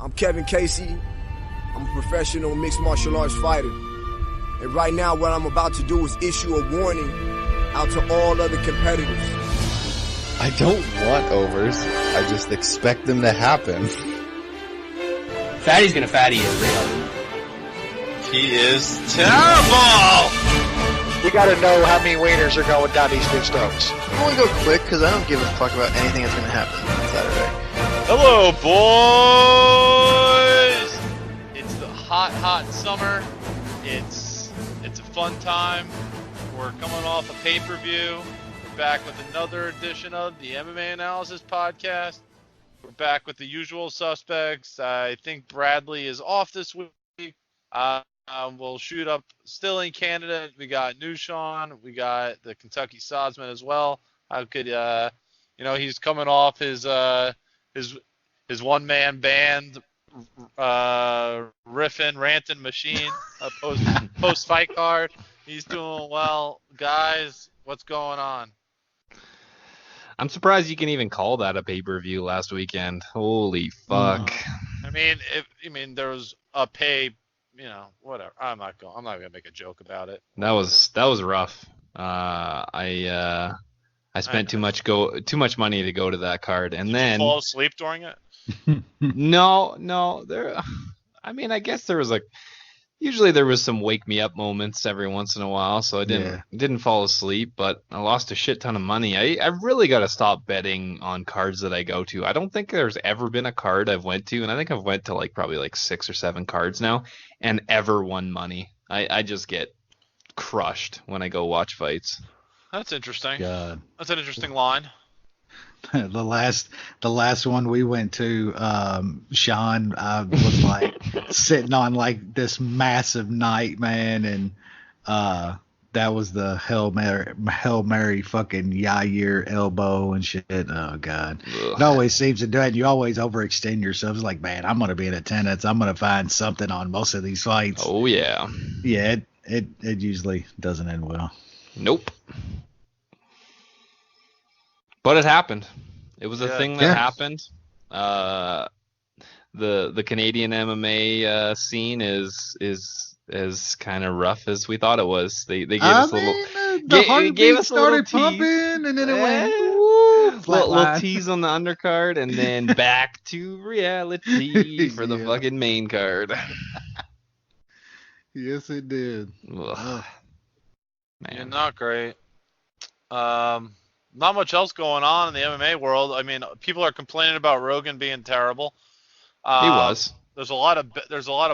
I'm Kevin Casey. I'm a professional mixed martial arts fighter. And right now what I'm about to do is issue a warning out to all other competitors. I don't want overs. I just expect them to happen. Fatty's gonna fatty is real. He is terrible! We gotta know how many wieners are going down these dudes' throats. I'm gonna go quick because I don't give a fuck about anything that's gonna happen on Saturday. Hello, boys! It's the hot summer. It's a fun time. We're coming off a pay-per-view. We're back with another edition of the MMA Analysis podcast. We're back with the usual suspects. I think Bradley is off this week. We'll shoot up still in Canada. We got New Sean. We got the Kentucky Sodsman as well. How could he's coming off his one-man band riffing, ranting machine post-fight card. He's doing well. Guys, what's going on? I'm surprised you can even call that a pay-per-view last weekend. Holy fuck. I mean, there was a pay, whatever. I'm not gonna make a joke about it. That was rough. I spent too much money to go to that card, and then Did you fall asleep during it? No. I guess there was usually there was some wake me up moments every once in a while, so I didn't fall asleep, but I lost a shit ton of money. I really got to stop betting on cards that I go to. I don't think there's ever been a card I've went to, and I think I've went to probably 6 or 7 cards now, and ever won money. I just get crushed when I go watch fights. That's interesting. God. That's an interesting line. The last one we went to, Sean was sitting on this massive night, man, and that was the Hail Mary fucking Yair elbow and shit. Oh God. Ugh. It always seems to do it, and you always overextend yourself. It's man, I'm gonna be in attendance. I'm gonna find something on most of these fights. Oh yeah. Yeah, it usually doesn't end well. Nope. But it happened. It was a thing that happened. The Canadian MMA scene is as kind of rough as we thought it was. They gave us a little. The heartbeat started pumping, and then it went. Little tease on the undercard, and then back to reality for the fucking main card. Yes, it did. Ugh. Man, yeah, not great. Not much else going on in the MMA world. I mean, people are complaining about Rogan being terrible. He was. There's a lot of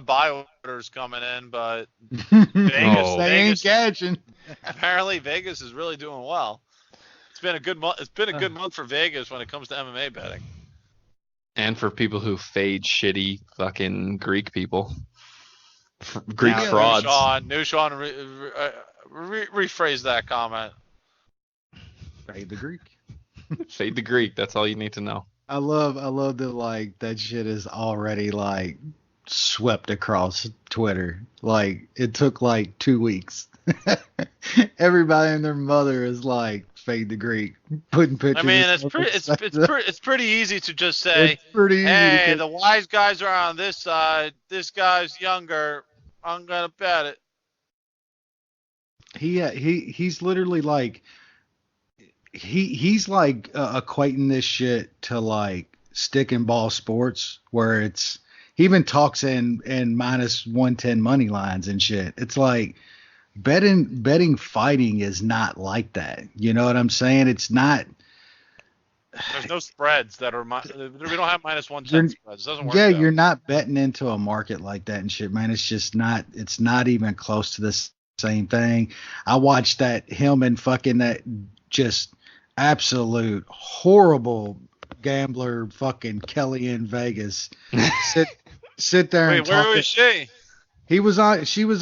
buy orders coming in, but Vegas ain't catching. Apparently, Vegas is really doing well. It's been a good month. It's been a good month for Vegas when it comes to MMA betting. And for people who fade shitty fucking Greek people, Greek frauds. New Sean, rephrase that comment. Fade the Greek. Fade the Greek. That's all you need to know. I love that that shit is already swept across Twitter. It took 2 weeks. Everybody and their mother is fade the Greek, putting pictures. I mean, it's pretty easy to just say, hey, the wise guys are on this side. This guy's younger. I'm gonna bet it. He's literally he's equating this shit to stick and ball sports, where he even talks in minus 110 money lines and shit. It's betting fighting is not like that. You know what I'm saying? It's not. There's no spreads that are. We don't have minus 110 spreads. It doesn't work. Yeah, you're not betting into a market like that and shit, man. It's just not. It's not even close to the same thing. I watched him and fucking that just absolute horrible gambler fucking Kelly in Vegas sit there and talk. Where was she? She was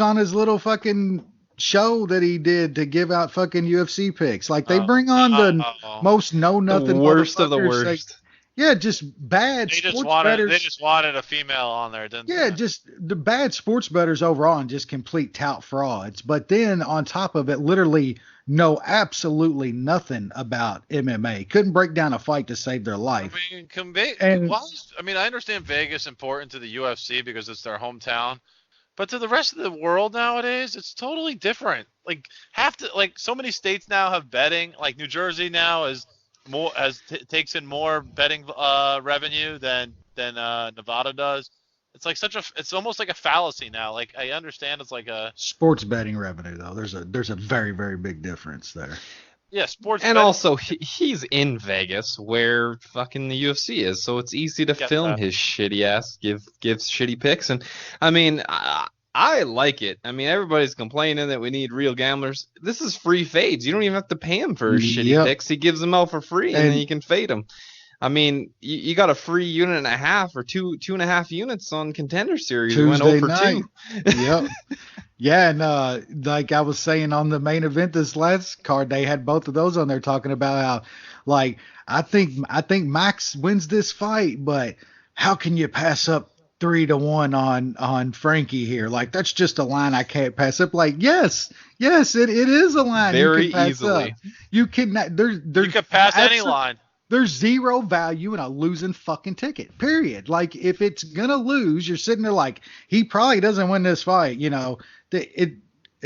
on his little fucking show that he did to give out fucking UFC picks. They bring on the most know nothing, the worst of the worst. Yeah, just bad sports bettors. They just wanted a female on there, didn't they? Yeah, just the bad sports bettors overall and just complete tout frauds. But then on top of it, literally know absolutely nothing about MMA. Couldn't break down a fight to save their life. I mean, I understand Vegas important to the UFC because it's their hometown, but to the rest of the world nowadays, it's totally different. Like so many states now have betting. Like New Jersey now takes in more betting revenue than Nevada does. It's like it's almost like a fallacy now. Like I understand it's like a sports betting revenue though. There's a very, very big difference there. Yeah, sports. And also he's in Vegas where fucking the UFC is, so it's easy to film his shitty ass, give shitty picks. And I mean, I like it. I mean, everybody's complaining that we need real gamblers. This is free fades. You don't even have to pay him for his shitty picks. He gives them out for free, and then you can fade them. I mean, you got a free unit and a half or two and a half units on Contender Series. Tuesday went over night. 2. Yep. Yeah, and like I was saying on the main event this last card, they had both of those on there talking about how, like, I think Max wins this fight, but how can you pass up 3-1 on Frankie here? Like, that's just a line I can't pass up. Like, yes, it is a line very you can pass easily. Up. You cannot. You can pass any line. There's zero value in a losing fucking ticket, period. Like, if it's going to lose, you're sitting there like, he probably doesn't win this fight, you know. It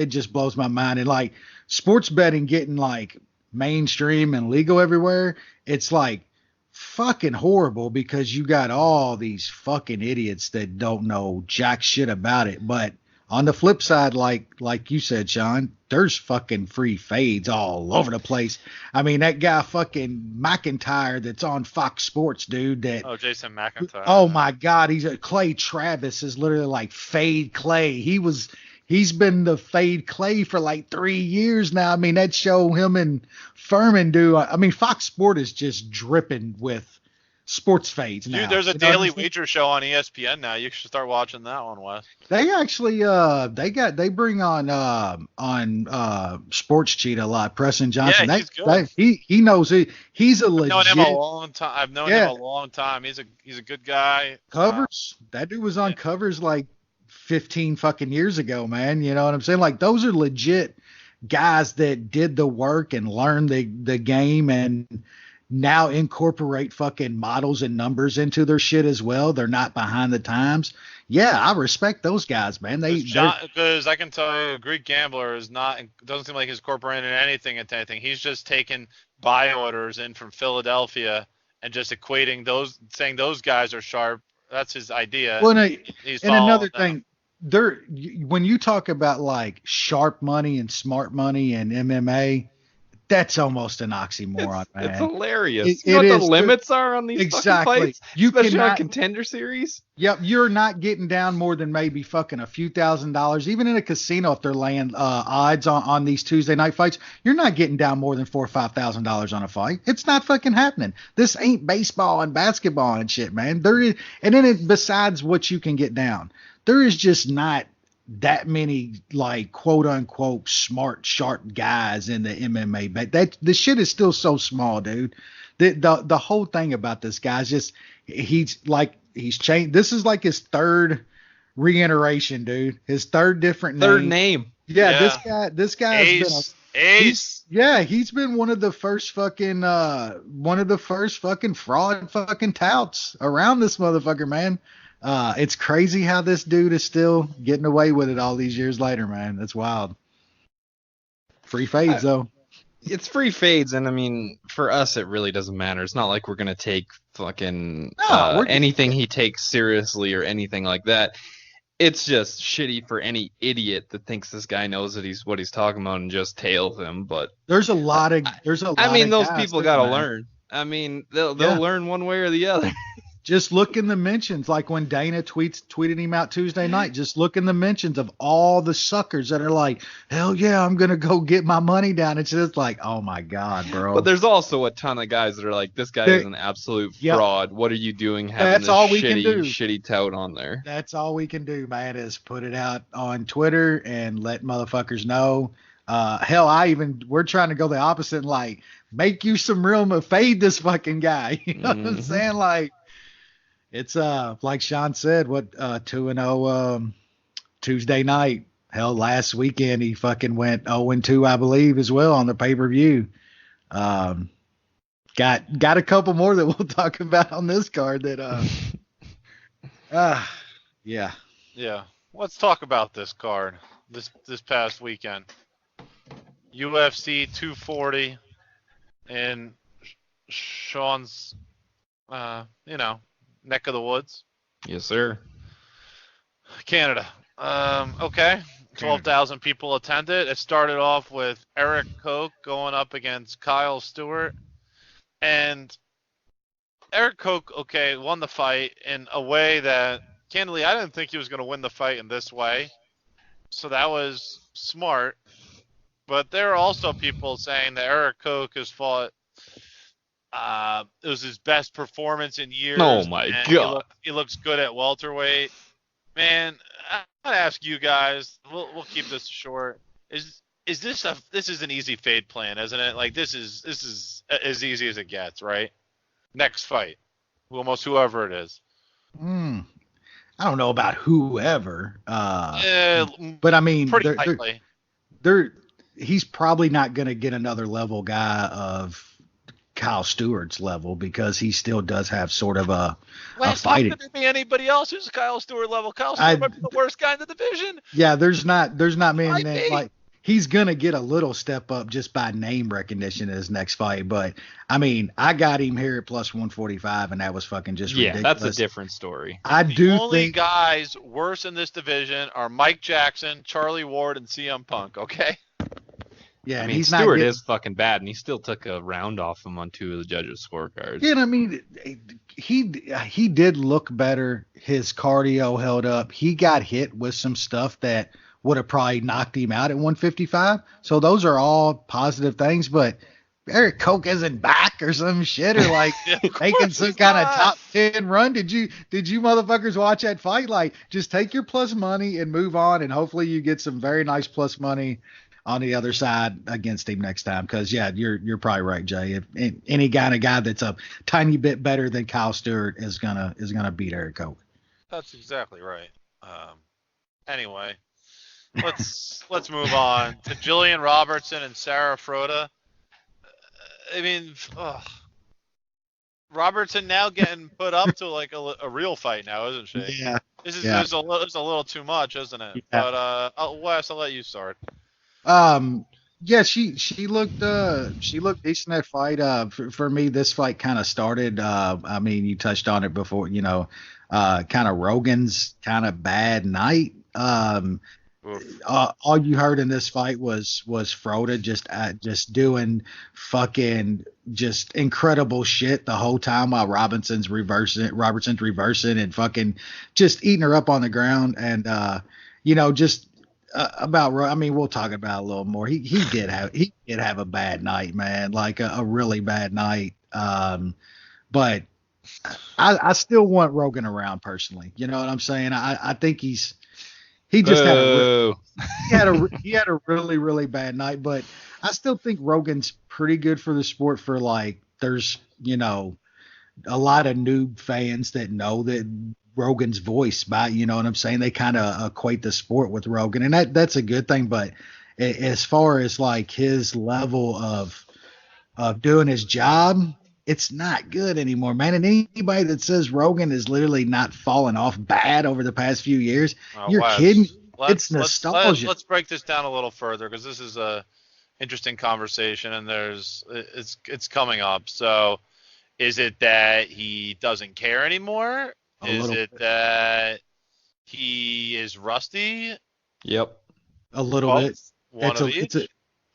just blows my mind. And, like, sports betting getting, like, mainstream and legal everywhere, it's, like, fucking horrible because you got all these fucking idiots that don't know jack shit about it. But on the flip side, like you said, Sean, there's fucking free fades all over the place. I mean, that guy fucking McIntyre that's on Fox Sports, dude. Jason McIntyre. Oh my God, Clay Travis is literally like fade Clay. He's been the fade Clay for like 3 years now. I mean, that show him and Furman do. I mean, Fox Sport is just dripping with sports fades now. Dude, there's a daily wager show on ESPN now. You should start watching that one, Wes. They actually they bring on Sports Cheat a lot. Preston Johnson. Yeah, he's good. He knows he's a legit. I've known him a long time. I've known him a long time. He's a good guy. Covers. That dude was on Covers like 15 fucking years ago, man. You know what I'm saying? Like, those are legit guys that did the work and learned the game and now incorporate fucking models and numbers into their shit as well. They're not behind the times. Yeah, I respect those guys, man. Because I can tell you, Greek Gambler doesn't seem like he's incorporating anything into anything. He's just taking buy orders in from Philadelphia and just equating those, saying those guys are sharp. That's his idea. Well, and another thing, when you talk about like sharp money and smart money and MMA, that's almost an oxymoron, man. It's hilarious. You know what the limits are on these fucking fights? Especially on Contender Series? Yep, you're not getting down more than maybe fucking a few $1,000s. Even in a casino, if they're laying odds on these Tuesday night fights, you're not getting down more than $4,000 or $5,000 on a fight. It's not fucking happening. This ain't baseball and basketball and shit, man. Besides what you can get down, there is just not that many like quote unquote smart sharp guys in the MMA, but the shit is still so small, dude. The whole thing about this guy's just he's changed. This is like his third reiteration, dude. His third different name. Yeah, this guy has been Ace. He's been one of the first fucking fraud fucking touts around this motherfucker, man. It's crazy how this dude is still getting away with it all these years later, man. That's wild. Free fades, though. It's free fades, and I mean, for us, it really doesn't matter. It's not like we're gonna take fucking anything he takes seriously or anything like that. It's just shitty for any idiot that thinks this guy knows what he's talking about and just tails him. But there's a lot of those people gotta learn. I mean, they'll learn one way or the other. Just look in the mentions, like when Dana tweeted him out Tuesday night. Just look in the mentions of all the suckers that are like, hell yeah, I'm gonna go get my money down. It's just like, oh my god, bro. But there's also a ton of guys that are like, this guy is an absolute fraud. What are you doing having shitty tout on there? That's all we can do, man, is put it out on Twitter and let motherfuckers know. Hell, we're trying to go the opposite and like make you some real fade this fucking guy. You know what I'm saying? Like, it's like Sean said, 2-0 Tuesday night. Hell, last weekend he fucking went 0-2, I believe, as well on the pay-per-view. Got a couple more that we'll talk about on this card that yeah. Yeah. Let's talk about this card this past weekend. UFC 240 in Sean's neck of the woods. Yes, sir. Canada. Okay. 12,000 people attended. It started off with Eric Koch going up against Kyle Stewart. And Eric Koch, won the fight in a way that, candidly, I didn't think he was going to win the fight in this way. So that was smart. But there are also people saying that Eric Koch has fought. It was his best performance in years. Oh, my God. He looks good at welterweight. Man, I'm going to ask you guys. We'll keep this short. Is this is an easy fade plan, isn't it? Like, this is as easy as it gets, right? Next fight. Almost whoever it is. I don't know about whoever. But I mean, pretty likely. He's probably not going to get another level guy of Kyle Stewart's level because he still does have sort of a fighting. Could be anybody else who's Kyle Stewart level. Kyle Stewart might be the worst guy in the division. Yeah, there's not many names. Like, he's gonna get a little step up just by name recognition in his next fight. But I mean, I got him here at plus 145, and that was fucking just ridiculous. Yeah, that's a different story. The only guys worse in this division are Mike Jackson, Charlie Ward, and CM Punk. Okay. Yeah, I mean, Stewart is fucking bad, and he still took a round off him on 2 of the judges' scorecards. Yeah, I mean, he did look better. His cardio held up. He got hit with some stuff that would have probably knocked him out at 155. So those are all positive things. But Eric Koch isn't back or some shit, or like making some kind of top 10 run. Did you motherfuckers watch that fight? Like, just take your plus money and move on, and hopefully you get some very nice plus money on the other side against him next time. Because yeah, you're probably right, Jay. If any guy that's a tiny bit better than Kyle Stewart is gonna beat Eric Koch. That's exactly right. Anyway, let's move on to Jillian Robertson and Sarah Froda. I mean, Robertson now getting put up to like a real fight now, isn't she? Yeah. This is a little too much, isn't it? Yeah. But Wes, I'll let you start. Yeah, she looked decent that fight. For me, this fight kind of started. I mean, you touched on it before. Kind of Rogan's kind of bad night. All you heard in this fight was Froda just doing fucking just incredible shit the whole time while Robertson's reversing and fucking just eating her up on the ground. And I mean, we'll talk about it a little more. He did have a bad night, man, like a really bad night. But I still want Rogan around personally. You know what I'm saying? I think he just had a really, really bad night, but I still think Rogan's pretty good for the sport. For like, there's a lot of noob fans that know that Rogan's voice by, you know what I'm saying? They kind of equate the sport with Rogan, and that's a good thing. But as far as like his level of doing his job, it's not good anymore, man. And anybody that says Rogan is literally not falling off bad over the past few years, you're kidding. It's nostalgia. Let's break this down a little further, because this is a interesting conversation, and it's coming up. So, is it that he doesn't care anymore? Is it that he is rusty? Yep. A little bit.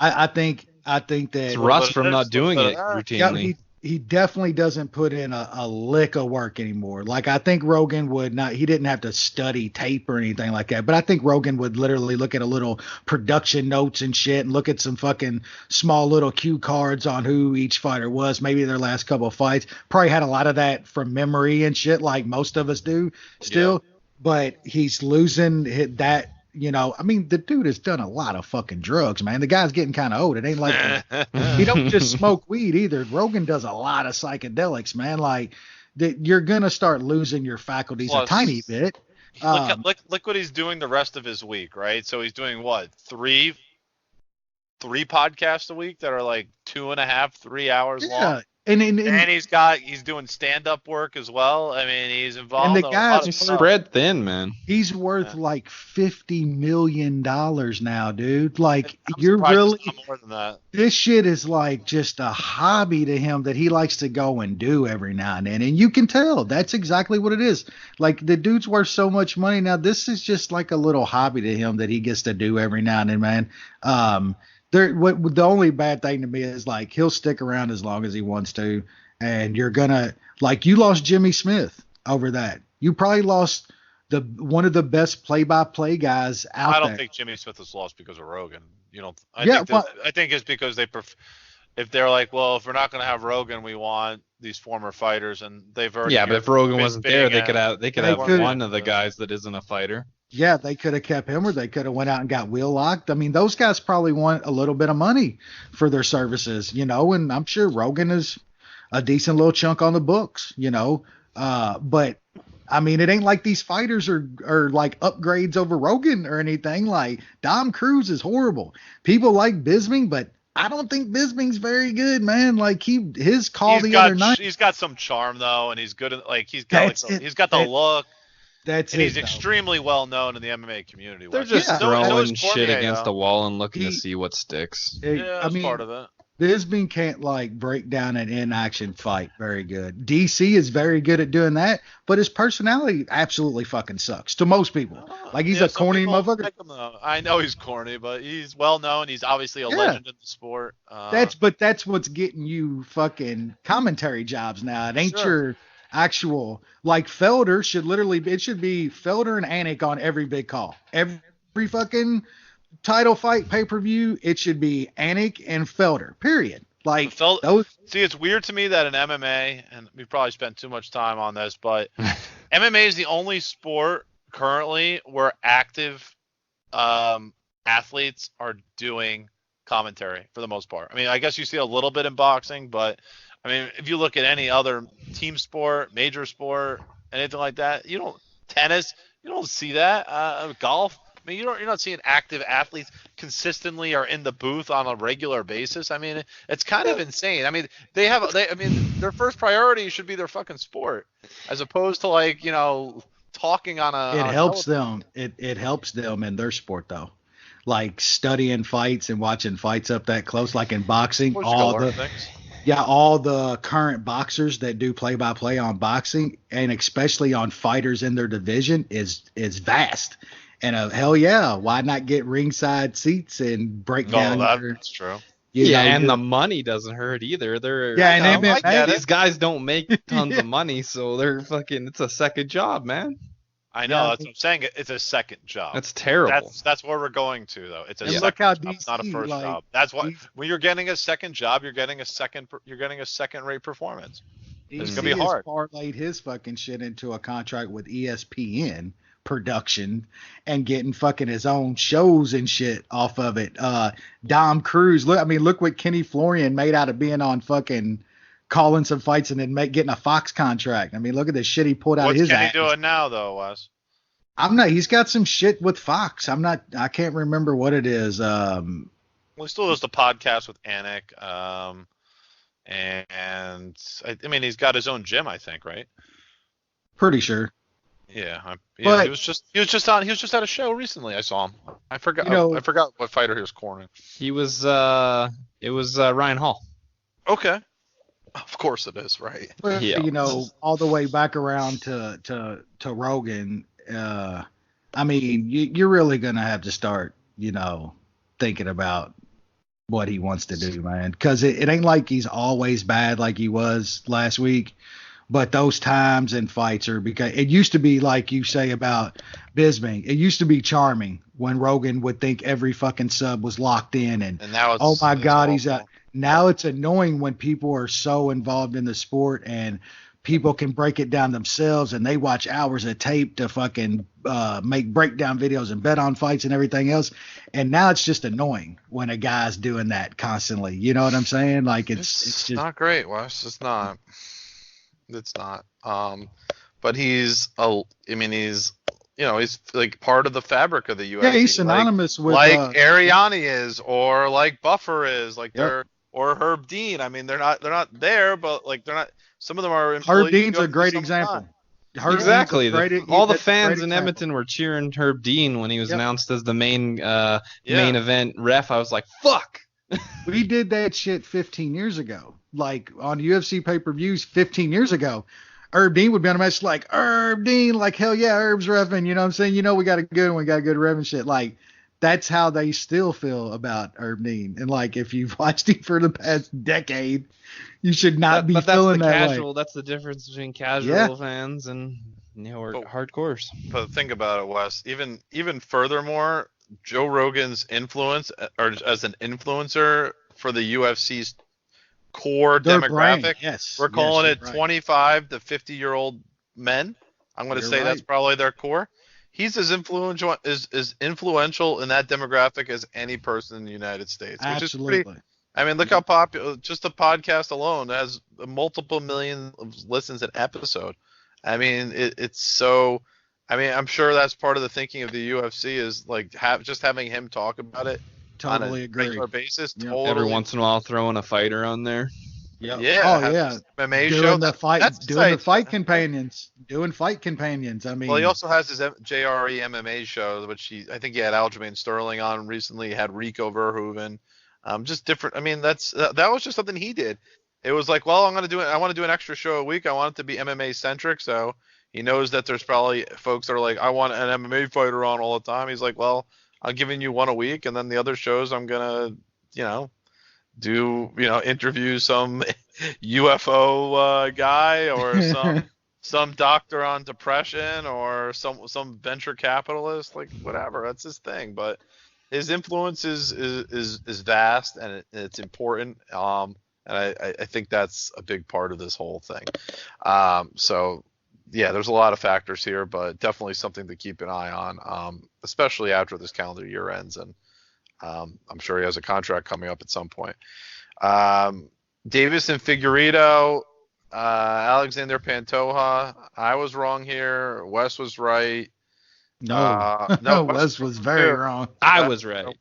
I think that it's rust from not doing it routinely. Yeah, he definitely doesn't put in a lick of work anymore. Like, I think Rogan would not, he didn't have to study tape or anything like that, but I think Rogan would literally look at a little production notes and shit and look at some fucking small little cue cards on who each fighter was, maybe their last couple of fights. Probably had a lot of that from memory and shit, like most of us do still, but he's losing that. I mean, the dude has done a lot of fucking drugs, man. The guy's getting kind of old. It ain't like he don't just smoke weed either. Rogan does a lot of psychedelics, man. Like you're gonna start losing your faculties a tiny bit. Look what he's doing the rest of his week, right? So he's doing what, three podcasts a week that are like 2.5, 3 hours long. And he's doing stand-up work as well. I mean, he's involved. And the guy's spread thin, man. He's worth like $50 million now, dude. Like you're really more than that. This shit is like just a hobby to him that he likes to go and do every now and then. And you can tell that's exactly what it is. Like the dude's worth so much money now. This is just like a little hobby to him that he gets to do every now and then, man. The only bad thing to me is like he'll stick around as long as he wants to, and you're gonna like you lost Jimmy Smith over that. You probably lost one of the best play-by-play guys out there. I don't think Jimmy Smith was lost because of Rogan. I think it's because if they're like, well, if we're not gonna have Rogan, we want these former fighters, and they've already. Yeah, but if Rogan wasn't there, they could have one of the guys that isn't a fighter. Yeah, they could have kept him, or they could have went out and got Will locked. I mean, those guys probably want a little bit of money for their services, and I'm sure Rogan is a decent little chunk on the books, but I mean, it ain't like these fighters are like upgrades over Rogan or anything. Like Dom Cruz is horrible. People like Bisping, but I don't think Bisping's very good, man. Like his call the other night. He's got some charm though, and he's good at he's got the look. He's extremely well known in the MMA community. They're just throwing shit against the wall and looking to see what sticks. That's part of it. Bisping can't break down an in-action fight very good. DC is very good at doing that, but his personality absolutely fucking sucks to most people. He's a corny motherfucker. Like him, I know he's corny, but he's well known. He's obviously a legend in the sport. That's what's getting you fucking commentary jobs now. It ain't your actual Felder should be Felder and Anik on every big call. Every fucking title fight pay-per-view, it should be Anik and Felder, period. See, it's weird to me that in MMA, and we probably spent too much time on this, but MMA is the only sport currently where active athletes are doing commentary for the most part. I mean, I guess you see a little bit in boxing, but I mean, if you look at any other team sport, major sport, anything like that, tennis, you don't see that. Golf, I mean, you're not seeing active athletes consistently are in the booth on a regular basis. I mean, it's kind of insane. I mean, their first priority should be their fucking sport, as opposed to talking on a. It helps them. It helps them in their sport though. Like studying fights and watching fights up that close, like in boxing, all the current boxers that do play-by-play on boxing, and especially on fighters in their division, is vast. And hell yeah, why not get ringside seats and break down? That's true. And the money doesn't hurt either. These guys don't make tons of money, so they're fucking. It's a second job, man. I know. That's what I'm saying. It's a second job. That's terrible. That's where we're going to, though. It's a second job, it's not a first job. That's why when you're getting a second job, you're getting a second-rate performance. It's gonna be hard. Parlayed his fucking shit into a contract with ESPN production and getting fucking his own shows and shit off of it. Dom Cruz. Look what Kenny Florian made out of being on fucking calling some fights and then getting a Fox contract. I mean, look at the shit he pulled out of his ass. What's Kenny doing now, though, Wes? He's got some shit with Fox. I can't remember what it is. He still does the podcast with Anik. And I mean, he's got his own gym, I think, right? Pretty sure. Yeah, he was just at a show recently. I saw him. I forgot. I forgot what fighter he was cornering. He was. It was Ryan Hall. Okay. Of course it is, right? But, all the way back around to Rogan. I mean, you're really gonna have to start, thinking about what he wants to do, man. Because it ain't like he's always bad like he was last week. But those times and fights are because it used to be like you say about Bisping. It used to be charming when Rogan would think every fucking sub was locked in and now oh my God, he's out. Now it's annoying when people are so involved in the sport and people can break it down themselves, and they watch hours of tape to fucking make breakdown videos and bet on fights and everything else. And now it's just annoying when a guy's doing that constantly. You know what I'm saying? Like it's just not great, Wes. It's not. It's not. But he's he's like part of the fabric of the UFC. Yeah, he's synonymous with Ariani is, or like Buffer is, like or Herb Dean. I mean, they're not there, but like they're not. Some of them are. Herb Dean's a great example. Exactly. All the fans in Edmonton were cheering Herb Dean when he was announced as the main event ref. I was like, fuck. We did that shit 15 years ago. Like on UFC pay-per-views 15 years ago. Herb Dean would be on a match like, Herb Dean, like, hell yeah, Herb's reffing. You know what I'm saying? You know, we got a good ref and shit. Like, that's how they still feel about Herb Dean. And like, if you've watched him for the past decade, you should not be feeling that way. That's the difference between casual fans and hardcores. But think about it, Wes. Even furthermore, Joe Rogan's influence, or as an influencer for the UFC's core demographic, we're calling it 25 to 50-year-old men. I'm going to say that's probably their core. He's as influential in that demographic as any person in the United States. Absolutely. Which is pretty, look how popular. Just the podcast alone has multiple million of listens an episode. It's so. I'm sure that's part of the thinking of the UFC is like just having him talk about it totally on a regular basis. Yep. Totally. Every once in a while, throwing a fighter on there. Yep. Yeah. Oh yeah. MMA doing show. The fight, the fight companions. Doing fight companions. Well, he also has his JRE MMA show, which I think he had Aljamain Sterling on recently. He had Rico Verhoeven. Just different. That was just something he did. It was like, well, I want to do an extra show a week. I want it to be MMA centric. So he knows that there's probably folks that are like, I want an MMA fighter on all the time. He's like, well, I'm giving you one a week, and then the other shows I'm gonna, interview some UFO guy or some doctor on depression or some venture capitalist, like whatever. That's his thing. But his influence is vast, and it's important. And I think that's a big part of this whole thing. So yeah, there's a lot of factors here, but definitely something to keep an eye on, especially after this calendar year ends. And I'm sure he has a contract coming up at some point. Davis and Figueiredo, Alexander Pantoja. I was wrong here. Wes was right. No, Wes was very wrong. I was right.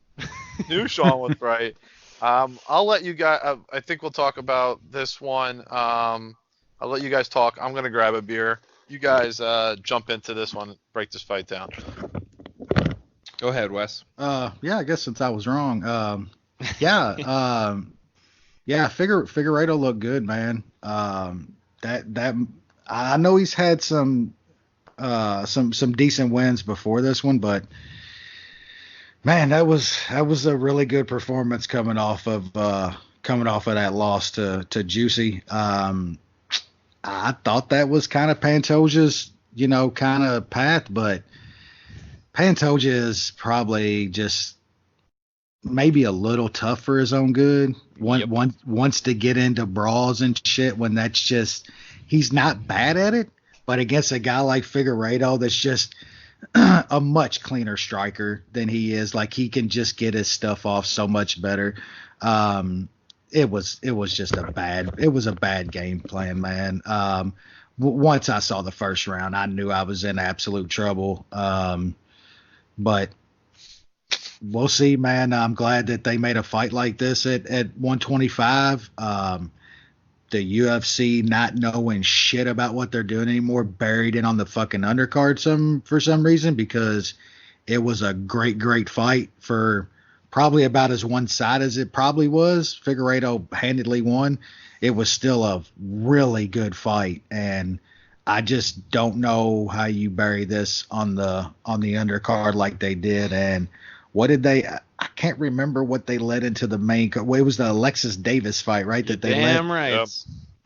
Knew Sean was right. I'll let you guys. I think we'll talk about this one. I'll let you guys talk. I'm gonna grab a beer. You guys jump into this one. Break this fight down. Go ahead, Wes. I guess since I was wrong. Figueiredo looked good, man. That I know he's had some decent wins before this one, but man, that was a really good performance coming off of that loss to Juicy. I thought that was kind of Pantoja's, kind of path, but Pantoja is probably just maybe a little tough for his own good. Wants to get into brawls and shit when that's just, he's not bad at it, but against a guy like Figueiredo that's just a much cleaner striker than he is. Like, he can just get his stuff off so much better. It was just a bad game plan, man. Once I saw the first round, I knew I was in absolute trouble. But we'll see, man. I'm glad that they made a fight like this at 125. The UFC not knowing shit about what they're doing anymore, buried it on the fucking undercard for some reason, because it was a great fight for probably about as one side as it probably was. Figueiredo handedly won. It was still a really good fight, and I just don't know how you bury this on the undercard like they did. And what did they? I can't remember what they led into the main. It was the Alexis Davis fight, right? That they damn right. Yep.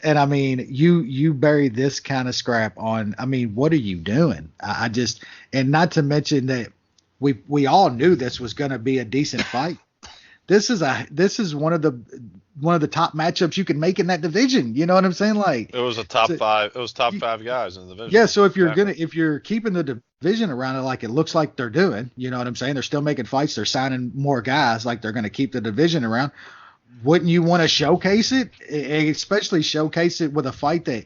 And I mean, you bury this kind of scrap on. I mean, what are you doing? I just, and not to mention that we all knew this was going to be a decent fight. this is one of the top matchups you can make in that division. You know what I'm saying? Like, it was a top five. It was top 5 guys in the division. Yeah. So if you're keeping the division around it, like it looks like they're doing, you know what I'm saying? They're still making fights. They're signing more guys. Like they're going to keep the division around. Wouldn't you want to showcase it? Especially showcase it with a fight that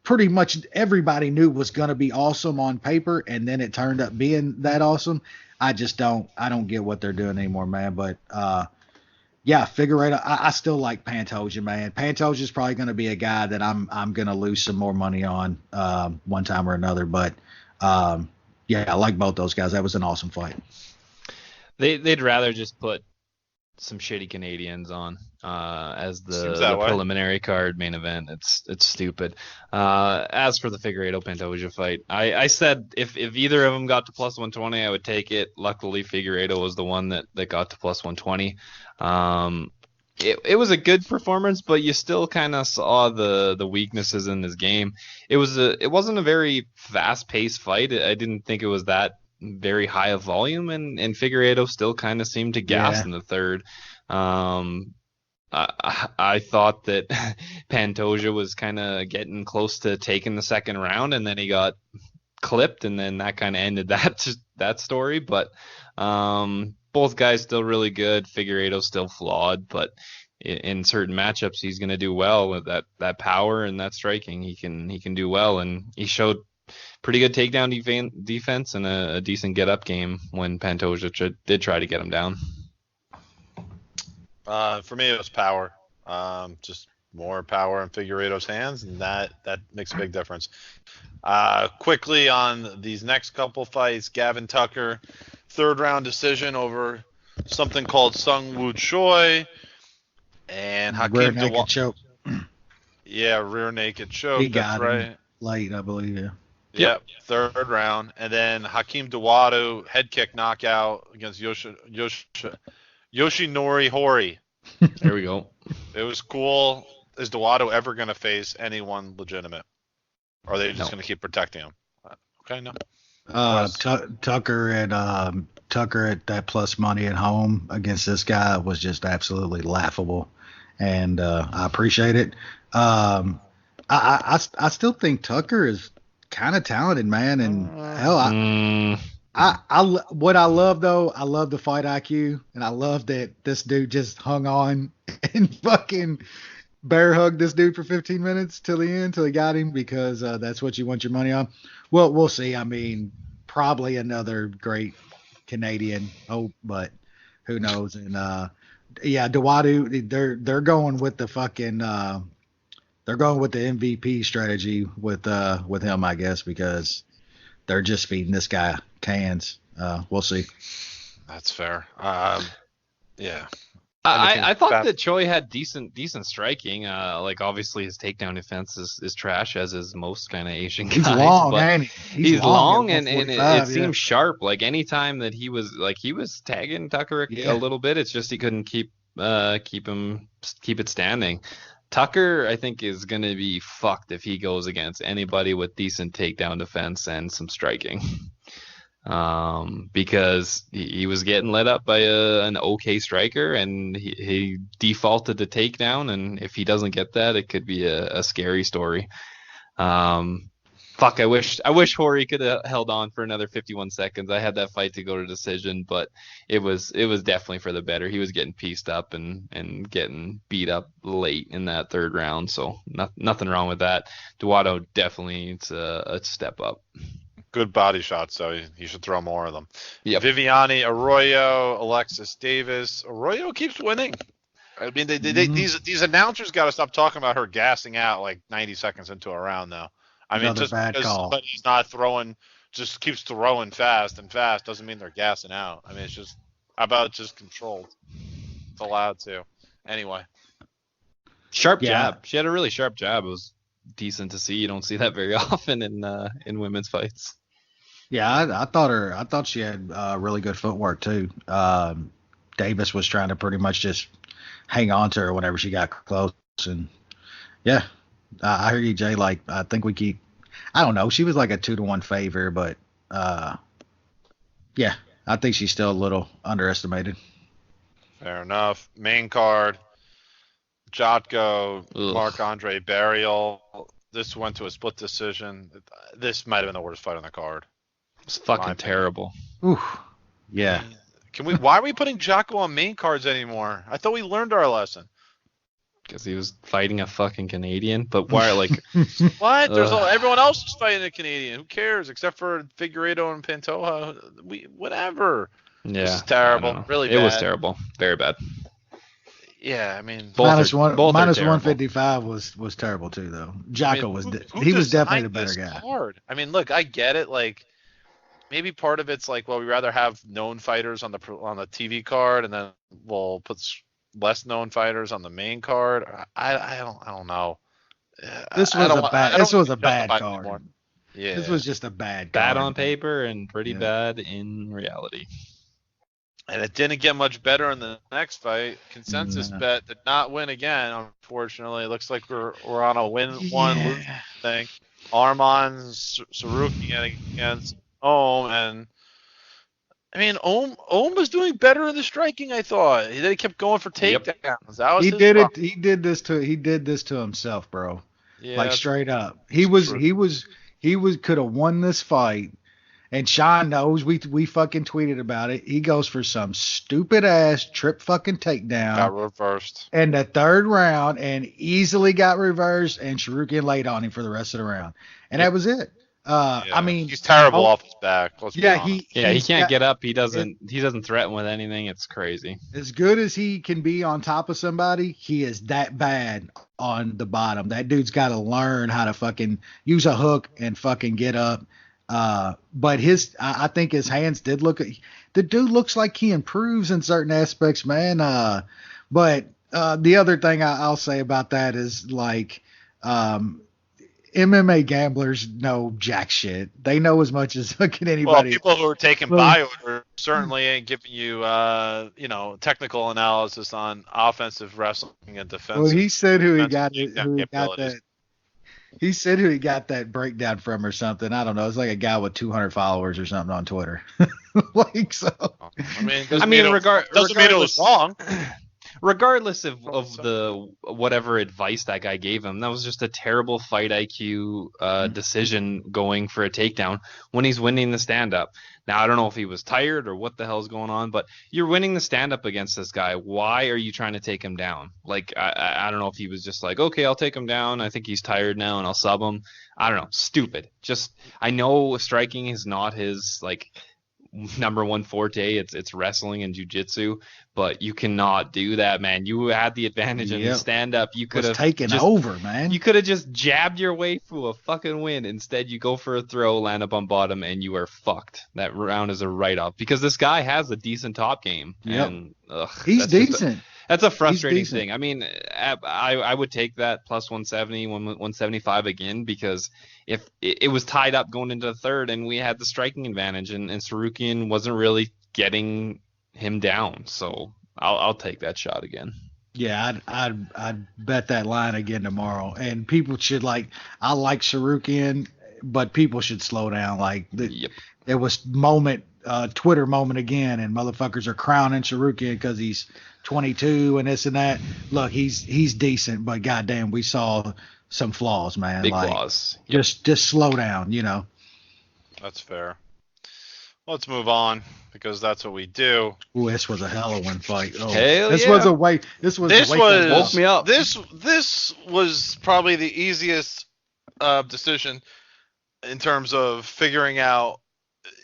pretty much everybody knew was going to be awesome on paper, and then it turned up being that awesome. I don't get what they're doing anymore, man. But yeah, Figueiredo, I still like Pantoja, man. Pantoja is probably going to be a guy that I'm going to lose some more money on one time or another. But yeah, I like both those guys. That was an awesome fight. They'd rather just put some shitty Canadians on as the preliminary card main event. It's stupid. As for the Figueiredo Pantoja fight, I said if either of them got to plus 120, I would take it. Luckily, Figueiredo was the one that got to plus 120. It was a good performance, but you still kind of saw the weaknesses in this game. It wasn't a very fast-paced fight. I didn't think it was that very high of volume, and Figueiredo still kind of seemed to gas in the third. I thought that Pantoja was kind of getting close to taking the second round, and then he got clipped, and then that kind of ended that story. But both guys still really good. Figueiredo's still flawed, but in certain matchups he's going to do well with that power and that striking. He can do well, and he showed pretty good takedown defense and a decent get-up game when Pantoja did try to get him down. For me, it was power. Just more power in Figueiredo's hands, and that makes a big difference. Quickly on these next couple fights, Gavin Tucker, 3rd-round decision over something called Sung Woo Choi, and Hakeem rear naked choke. Yeah, rear naked choke. He got that's right. him late, I believe. Yeah. Yep, 3rd round. And then Hakeem Dawado, head kick knockout against Yoshinori Hori. There we go. It was cool. Is Dawado ever going to face anyone legitimate? Or are they just going to keep protecting him? Okay, no. Tucker at that plus money at home against this guy was just absolutely laughable, and I appreciate it. I still think Tucker is kind of talented, man, and hell, what I love though, I love the fight IQ, and I love that this dude just hung on and fucking bear hugged this dude for 15 minutes till the end, till he got him, because that's what you want your money on. Well, we'll see. I mean, probably another great Canadian hope, but who knows? And yeah, Dawado, they're going with the fucking they're going with the MVP strategy with him, I guess, because they're just feeding this guy cans. We'll see. That's fair. Yeah. I thought that Choi had decent striking. Like obviously his takedown defense is trash, as is most kind of Asian guys. He's long, man. He's long, and it seems sharp. Like anytime that he was tagging Tucker a little bit, it's just he couldn't keep it standing. Tucker, I think, is going to be fucked if he goes against anybody with decent takedown defense and some striking. Because he was getting let up by an okay striker, and he defaulted to takedown, and if he doesn't get that, it could be a scary story. I wish Hori could have held on for another 51 seconds. I had that fight to go to decision, but it was definitely for the better. He was getting pieced up and getting beat up late in that 3rd round, so nothing wrong with that. Dawado definitely needs a step up. Good body shots, so he should throw more of them. Yep. Viviane Arroyo, Alexis Davis. Arroyo keeps winning. I mean, these announcers got to stop talking about her gassing out like 90 seconds into a round now. I mean, just because somebody's not throwing, just keeps throwing fast doesn't mean they're gassing out. I mean, it's just about just controlled. It's allowed to. Anyway. Sharp jab. She had a really sharp jab. It was decent to see. You don't see that very often in women's fights. Yeah, I thought she had really good footwork too. Davis was trying to pretty much just hang on to her whenever she got close, and yeah, I hear you, Jay. Like, I think we keep. I don't know. She was like a 2-1 favor, but yeah, I think she's still a little underestimated. Fair enough. Main card, Jotko, Marc-Andre Barriel. This went to a split decision. This might have been the worst fight on the card. It's fucking terrible. Ooh. Yeah. Why are we putting Jotko on main cards anymore? I thought we learned our lesson. Because he was fighting a fucking Canadian, but why? Like, what? Everyone else is fighting a Canadian. Who cares? Except for Figueiredo and Pantoja. Whatever. Yeah, this is terrible. Really bad. It was terrible. Very bad. Yeah, I mean, minus 155 was terrible too, though. Jotko was definitely the better guy. Card? I mean, look, I get it. Like, maybe part of it's like, well, we rather have known fighters on the TV card, and then we'll put less known fighters on the main card. I don't know. This was a bad card. Anymore. Yeah. This was just a bad card. Bad on paper and pretty bad in reality. And it didn't get much better in the next fight. Consensus bet did not win again, unfortunately. It looks like we're on a win-one-lose thing. Arman Tsarukyan against Ohm, and I mean, Ohm was doing better in the striking, I thought. He kept going for takedowns. That was He did this to himself, bro. Yeah, like straight up. He could have won this fight. And Sean knows we fucking tweeted about it. He goes for some stupid ass trip fucking takedown. Got reversed. In the third round and easily got reversed, and Tsarukyan laid on him for the rest of the round. And that was it. I mean, he's terrible off his back. He can't get up. He doesn't threaten with anything. It's crazy. As good as he can be on top of somebody, he is that bad on the bottom. That dude's got to learn how to fucking use a hook and fucking get up. But I think his hands did the dude looks like he improves in certain aspects, man. But the other thing I'll say about that is like, MMA gamblers know jack shit. They know as much as fucking anybody. Well, people who are taking buy order certainly ain't giving you, technical analysis on offensive wrestling and defensive. Well, he said who he got that. He said who he got that breakdown from or something. I don't know. It's like a guy with 200 followers or something on Twitter. Like so. Doesn't mean it was wrong. Regardless of the whatever advice that guy gave him, that was just a terrible fight IQ decision going for a takedown when he's winning the stand-up. Now, I don't know if he was tired or what the hell's going on, but you're winning the stand-up against this guy. Why are you trying to take him down? Like, I don't know if he was just like, okay, I'll take him down. I think he's tired now, and I'll sub him. I don't know. Stupid. I know striking is not his, like, number one forte. It's wrestling and jiu-jitsu, but you cannot do that, man. You had the advantage in the stand-up. You could have taken over, man. You could have just jabbed your way through a fucking win. Instead, you go for a throw, land up on bottom, and you are fucked. That round is a write-off because this guy has a decent top game. Yep. And he's decent. That's a frustrating thing. I mean, I would take that plus 170, 175 again, because if it was tied up going into the third and we had the striking advantage and Tsarukyan wasn't really getting him down. So I'll take that shot again. Yeah, I'd bet that line again tomorrow. And people should I like Tsarukyan, but people should slow down. It was Twitter moment again, and motherfuckers are crowning Tsarukyan because he's 22 and this and that. Look, he's decent, but goddamn, we saw some flaws, man. Big flaws. Yep. Just slow down, That's fair. Let's move on because that's what we do. Ooh, this was a hell of one fight. Oh, hell this yeah. was a wait. This was woke me up. This was probably the easiest decision in terms of figuring out.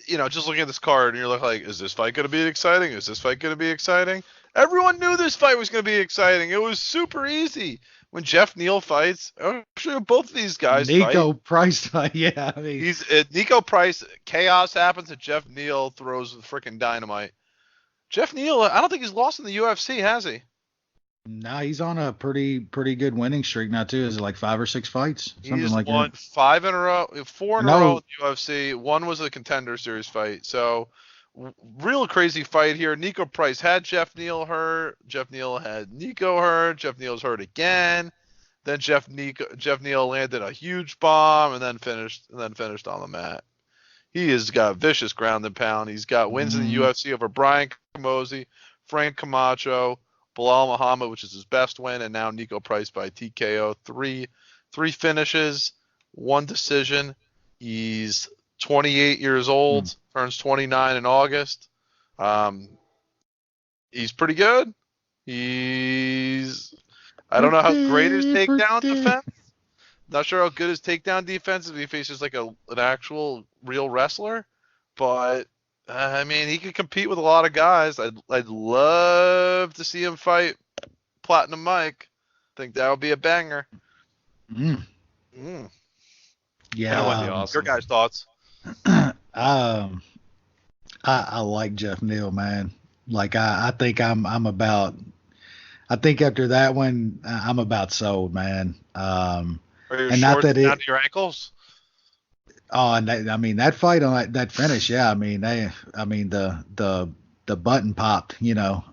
Just looking at this card, and you're like, is this fight going to be exciting? Is this fight going to be exciting? Everyone knew this fight was going to be exciting. It was super easy. When Jeff Neal fights, I'm sure both of these guys Nico Price fight, yeah. I mean, he's Nico Price. Chaos happens, and Jeff Neal throws the freaking dynamite. Jeff Neal, I don't think he's lost in the UFC, has he? No, he's on a pretty good winning streak now too. Is it like 5 or 6 fights? Something he's like won that. 5 in a row, 4 in a row in the UFC. 1 was a Contender Series fight. So, real crazy fight here. Nico Price had Jeff Neal hurt. Jeff Neal had Nico hurt. Jeff Neal's hurt again. Then Jeff Neal landed a huge bomb and then finished on the mat. He has got vicious ground and pound. He's got wins in the UFC over Brian Camozzi, Frank Camacho, Bilal Muhammad, which is his best win, and now Nico Price by TKO. Three finishes, 1 decision. He's 28 years old, turns 29 in August. He's pretty good. I don't know how great his takedown defense. Not sure how good his takedown defense is if he faces like an actual real wrestler. But I mean, he could compete with a lot of guys. I'd love to see him fight Platinum Mike. I think that would be a banger. Yeah, that would be awesome. Your guys' thoughts? I like Jeff Neal, man. Like I think I'm about. I think after that one, I'm about sold, man. Are your and shorts not that down to your ankles? Oh, and I mean that fight on that finish, yeah. I mean the button popped, you know.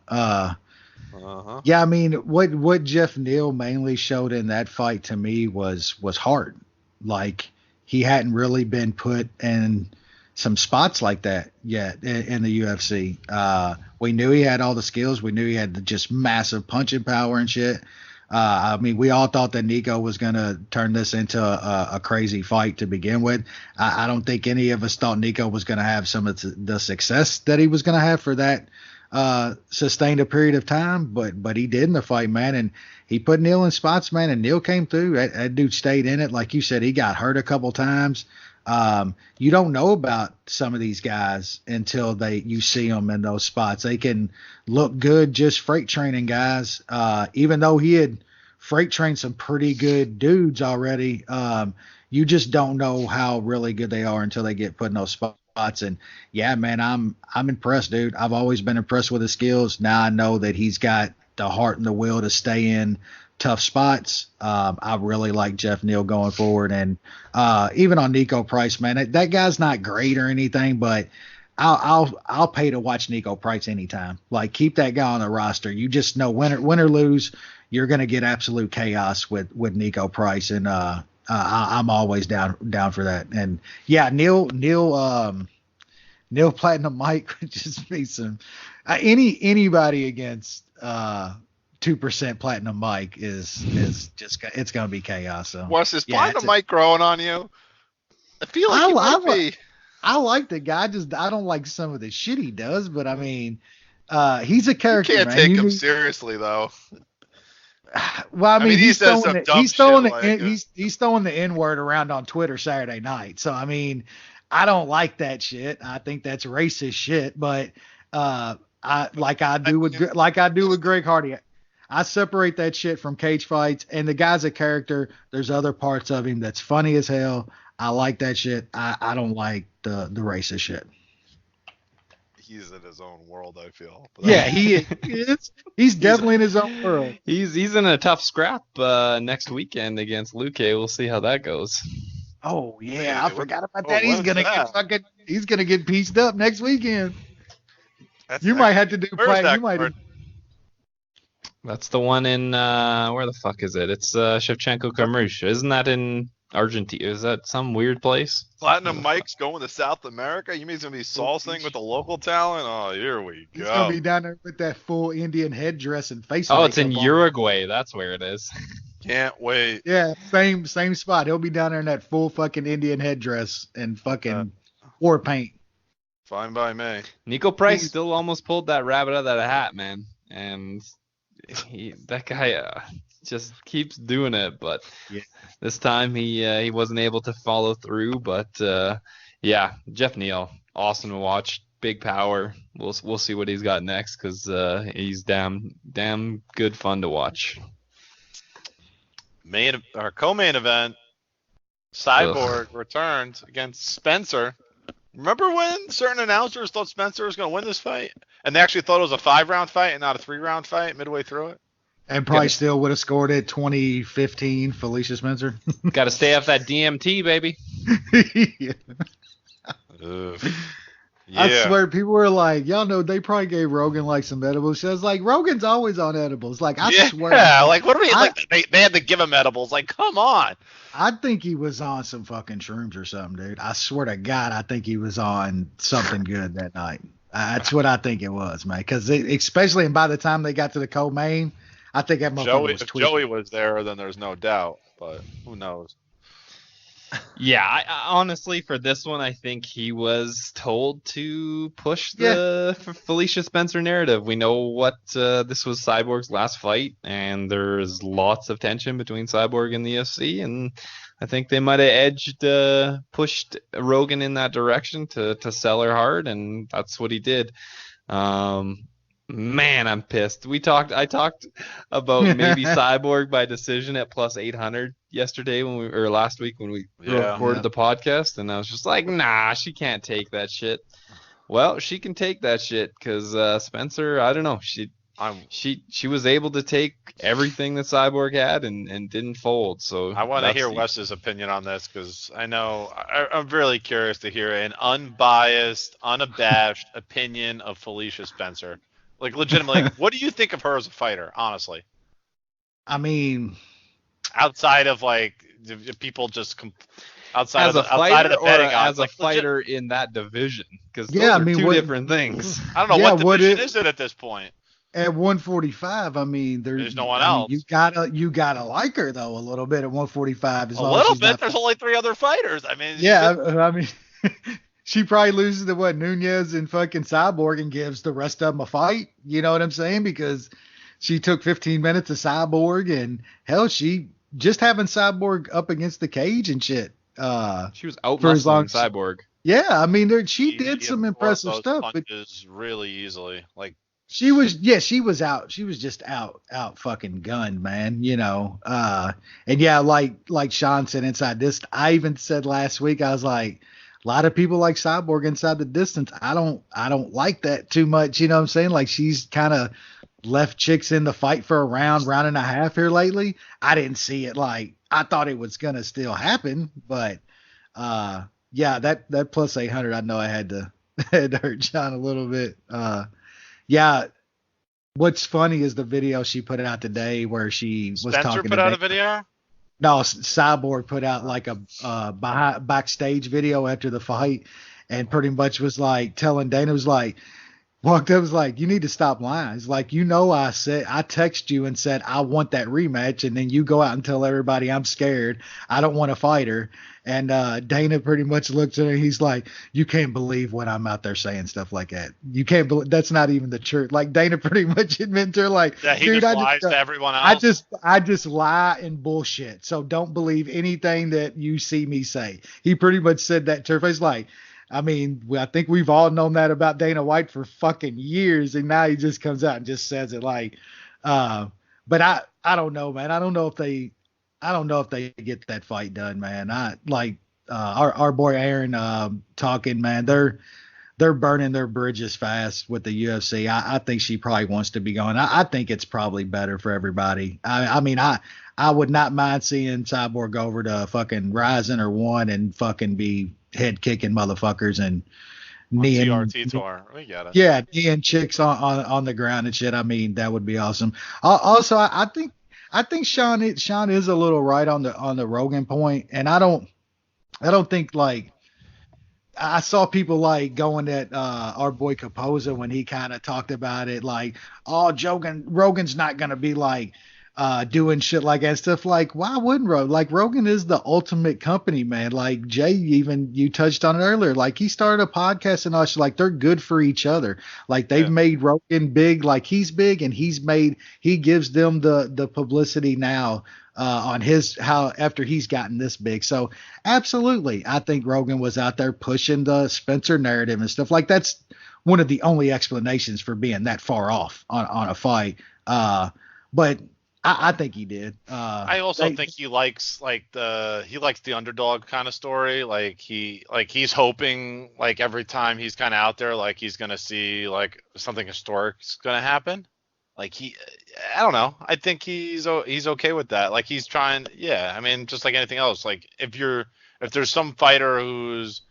Yeah, I mean what Jeff Neal mainly showed in that fight to me was heart. Like he hadn't really been put in some spots like that yet in the UFC. We knew he had all the skills. We knew he had just massive punching power and shit. I mean, we all thought that Nico was going to turn this into a crazy fight to begin with. I don't think any of us thought Nico was going to have some of the success that he was going to have for that sustained a period of time, but he did in the fight, man, and he put Neal in spots, man, and Neal came through. That dude stayed in it. Like you said, he got hurt a couple times. You don't know about some of these guys until you see them in those spots. They can look good just freight training guys. Even though he had freight trained some pretty good dudes already, you just don't know how really good they are until they get put in those spots. And yeah, man, I'm impressed, dude. I've always been impressed with his skills. Now I know that he's got the heart and the will to stay in tough spots. I really like Jeff Neal going forward, and even on Nico Price, man, that guy's not great or anything, but I'll pay to watch Nico Price anytime. Like keep that guy on the roster. You just know win or lose, you're gonna get absolute chaos with Nico Price, and I'm always down for that. And yeah, Neal Platinum Mike would just be some anybody against 2% Platinum Mike is just it's gonna be chaos. So Wes, is Platinum Mike growing on you? I feel like he might be. I like the guy. I don't like some of the shit he does, but I mean, he's a character. You can't take him seriously though. Well, I mean he's throwing the N-word around on Twitter Saturday night. So I mean, I don't like that shit. I think that's racist shit. But I do with Greg Hardy. I separate that shit from cage fights, and the guy's a character. There's other parts of him that's funny as hell. I like that shit. I don't like the racist shit. He's in his own world, I feel. Yeah, he is. He's definitely in his own world. He's in a tough scrap next weekend against Luque. We'll see how that goes. Oh yeah, I forgot about that. He's gonna get pieced up next weekend. Might have to do play. That's the one in where the fuck is it? It's Shevchenko Kamrusha. Isn't that in Argentina? Is that some weird place? Platinum Mike's going to South America? You mean he's gonna be salsing with the local talent? Oh, here we go. He's gonna be down there with that full Indian headdress and face. Oh, it's in Uruguay. That's where it is. Can't wait. Yeah, same spot. He'll be down there in that full fucking Indian headdress and fucking war paint. Fine by me. Nico Price still almost pulled that rabbit out of that hat, man. And that guy just keeps doing it, but this time he wasn't able to follow through. But yeah, Jeff Neal, awesome to watch, big power. We'll see what he's got next because he's damn good fun to watch. Co-main event, Cyborg returned against Spencer. Remember when certain announcers thought Spencer was going to win this fight? And they actually thought it was a 5-round fight and not a 3-round fight midway through it? And probably still would have scored it 2015, Felicia Spencer. Got to stay off that DMT, baby. Yeah. I swear, people were like, y'all know they probably gave Rogan like some edibles. So I was like, Rogan's always on edibles. Like, I swear. Yeah, like, what do we, they had to give him edibles. Like, come on. I think he was on some fucking shrooms or something, dude. I swear to God, I think he was on something good that night. That's what I think it was, man. Because especially by the time they got to the co-main, I think that motherfucker was tweaking. If Joey was there, then there's no doubt. But who knows? Yeah, I honestly, for this one, I think he was told to push the Felicia Spencer narrative. We know what this was Cyborg's last fight, and there's lots of tension between Cyborg and the UFC, and I think they might have pushed Rogan in that direction to sell her hard, and that's what he did. Man, I'm pissed. I talked about maybe Cyborg by decision at plus 800 yesterday last week when we recorded the podcast, and I was just like, nah, she can't take that shit. Well, she can take that shit because Spencer, I don't know, she was able to take everything that Cyborg had and didn't fold. So I want to hear Wes's opinion on this because I'm really curious to hear an unbiased, unabashed opinion of Felicia Spencer. Like, legitimately, what do you think of her as a fighter, honestly? I mean, outside of, like, people just outside of the betting odds, as a fighter in that division? Because those are two different things. I don't know what division is it at this point. At 145, I mean, there's no one else. You gotta like her though a little bit at 145. A little bit. There's only 3 other fighters. I mean, I mean. She probably loses to Nunez and fucking Cyborg and gives the rest of them a fight. You know what I'm saying? Because she took 15 minutes of Cyborg, and hell, she just having Cyborg up against the cage and shit. She was out-muscling Cyborg. Yeah, I mean, she did some impressive stuff. But really easily. Like, she was out. She was just out fucking gunned, man. You know. And yeah, like Sean said inside this, I even said last week, I was like, a lot of people like Cyborg inside the distance. I don't like that too much. You know what I'm saying? Like, she's kind of left chicks in the fight for a round and a half here lately. I didn't see it. Like, I thought it was going to still happen, but yeah, that plus 800, I know I had to hurt John a little bit. Yeah. What's funny is the video she put out today where she was Spencer talking put out a video? No, Cyborg put out like a backstage video after the fight, and pretty much was like telling Dana, walked up, was like, you need to stop lying. It's like, I text you and said I want that rematch, and then you go out and tell everybody I'm scared, I don't want to fight her. And Dana pretty much looked at her. He's like, you can't believe when I'm out there saying stuff like that. You can't believe that's not even the truth. Like, Dana pretty much admitted to her, like, that he just lies to everyone else. I just lie and bullshit. So don't believe anything that you see me say. He pretty much said that to her face. Like, I mean, I think we've all known that about Dana White for fucking years, and now he just comes out and just says it. Like, but I don't know, man. I don't know if they get that fight done, man. Our boy Aaron talking, man. They're burning their bridges fast with the UFC. I think she probably wants to be gone. I think it's probably better for everybody. I mean, I would not mind seeing Cyborg go over to fucking Ryzen or One and fucking be head kicking motherfuckers and TRT tour. We got it. Yeah, kneeing chicks on the ground and shit. I mean, that would be awesome. Also, I think Sean is a little right on the Rogan point, and I don't think, like, I saw people like going at our boy Capoza when he kind of talked about it, like, oh, Rogan's not gonna be like doing shit like that stuff. Like, why wouldn't Rogan? Like, Rogan is the ultimate company, man. Like, Jay, you touched on it earlier. Like, he started a podcast and all shit. Like, they're good for each other. Like, they've made Rogan big. Like, he's big, and he gives them the publicity now on after he's gotten this big. So absolutely, I think Rogan was out there pushing the Spencer narrative and stuff. Like, that's one of the only explanations for being that far off on a fight. But I think he did. I also think he likes the underdog kind of story. Like, he's hoping, like, every time he's kind of out there, like, he's gonna see like something historic's gonna happen. Like, I don't know. I think he's okay with that. Like, he's trying. Yeah, I mean, just like anything else. Like, if there's some fighter who's,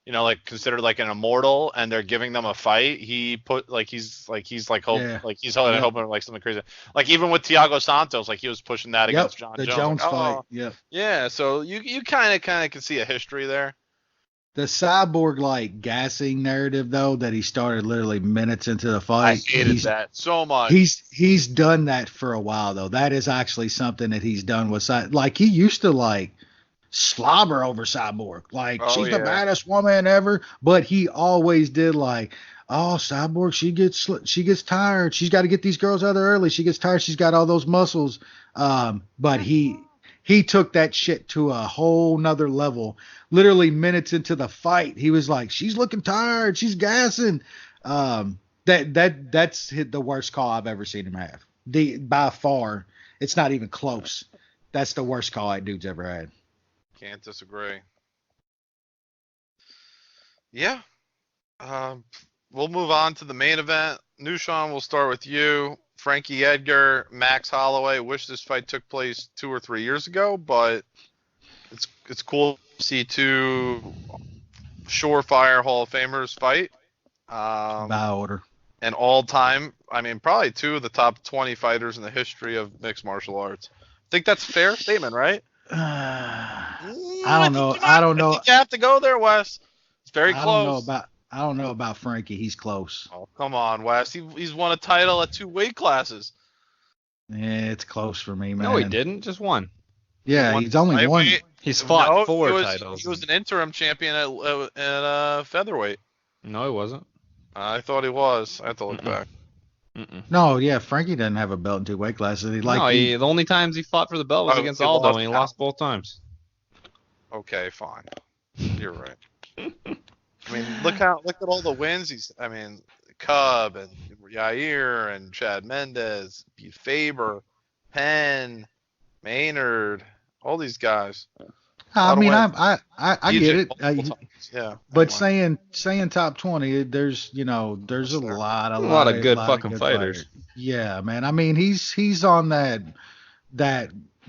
you know, like, considered like an immortal, and they're giving them a fight, he's hoping like something crazy. Like, even with Thiago Santos, like, he was pushing that against John Jones. Jones fight. Yeah. So you kind of can see a history there. The Cyborg like gassing narrative though that he started literally minutes into the fight. I hated that so much. He's done that for a while though. That is actually something that he's done with like he used to like slobber over Cyborg. Like she's the baddest woman ever, but he always did like, oh, Cyborg, she gets tired. She's got to get these girls out there early. She gets tired. She's got all those muscles. But he took that shit to a whole nother level. Literally minutes into the fight, he was like, she's looking tired. She's gassing. That's the worst call I've ever seen him have. By far, it's not even close. That's the worst call that dude's ever had. Can't disagree. Yeah. We'll move on to the main event. Nushan, we'll start with you. Frankie Edgar, Max Holloway. Wish this fight took place 2 or 3 years ago, but it's cool to see two surefire Hall of Famers fight. By order. And all time, I mean, probably 2 of the top 20 fighters in the history of mixed martial arts. I think that's a fair statement, right? I don't know. I don't know. You have to go there, Wes. It's very close. I don't know about Frankie. He's close. Oh, come on, Wes. He's won a title at 2 weight classes. Yeah, it's close for me, man. No, he didn't. Just one. Yeah, he's only one. He's fought 4 titles. He was an interim champion at featherweight. No, he wasn't. I thought he was. I have to look back. No, yeah, Frankie doesn't have a belt in 2 weight classes. The only times he fought for the belt was against Aldo, and he lost both times. Okay, fine. You're right. I mean, look at all the wins. Cub and Yair and Chad Mendez, beat Faber, Penn, Maynard, all these guys. I mean, I get it. Yeah. But saying top 20, there's a lot of good fucking fighters. Yeah, man. I mean, he's on that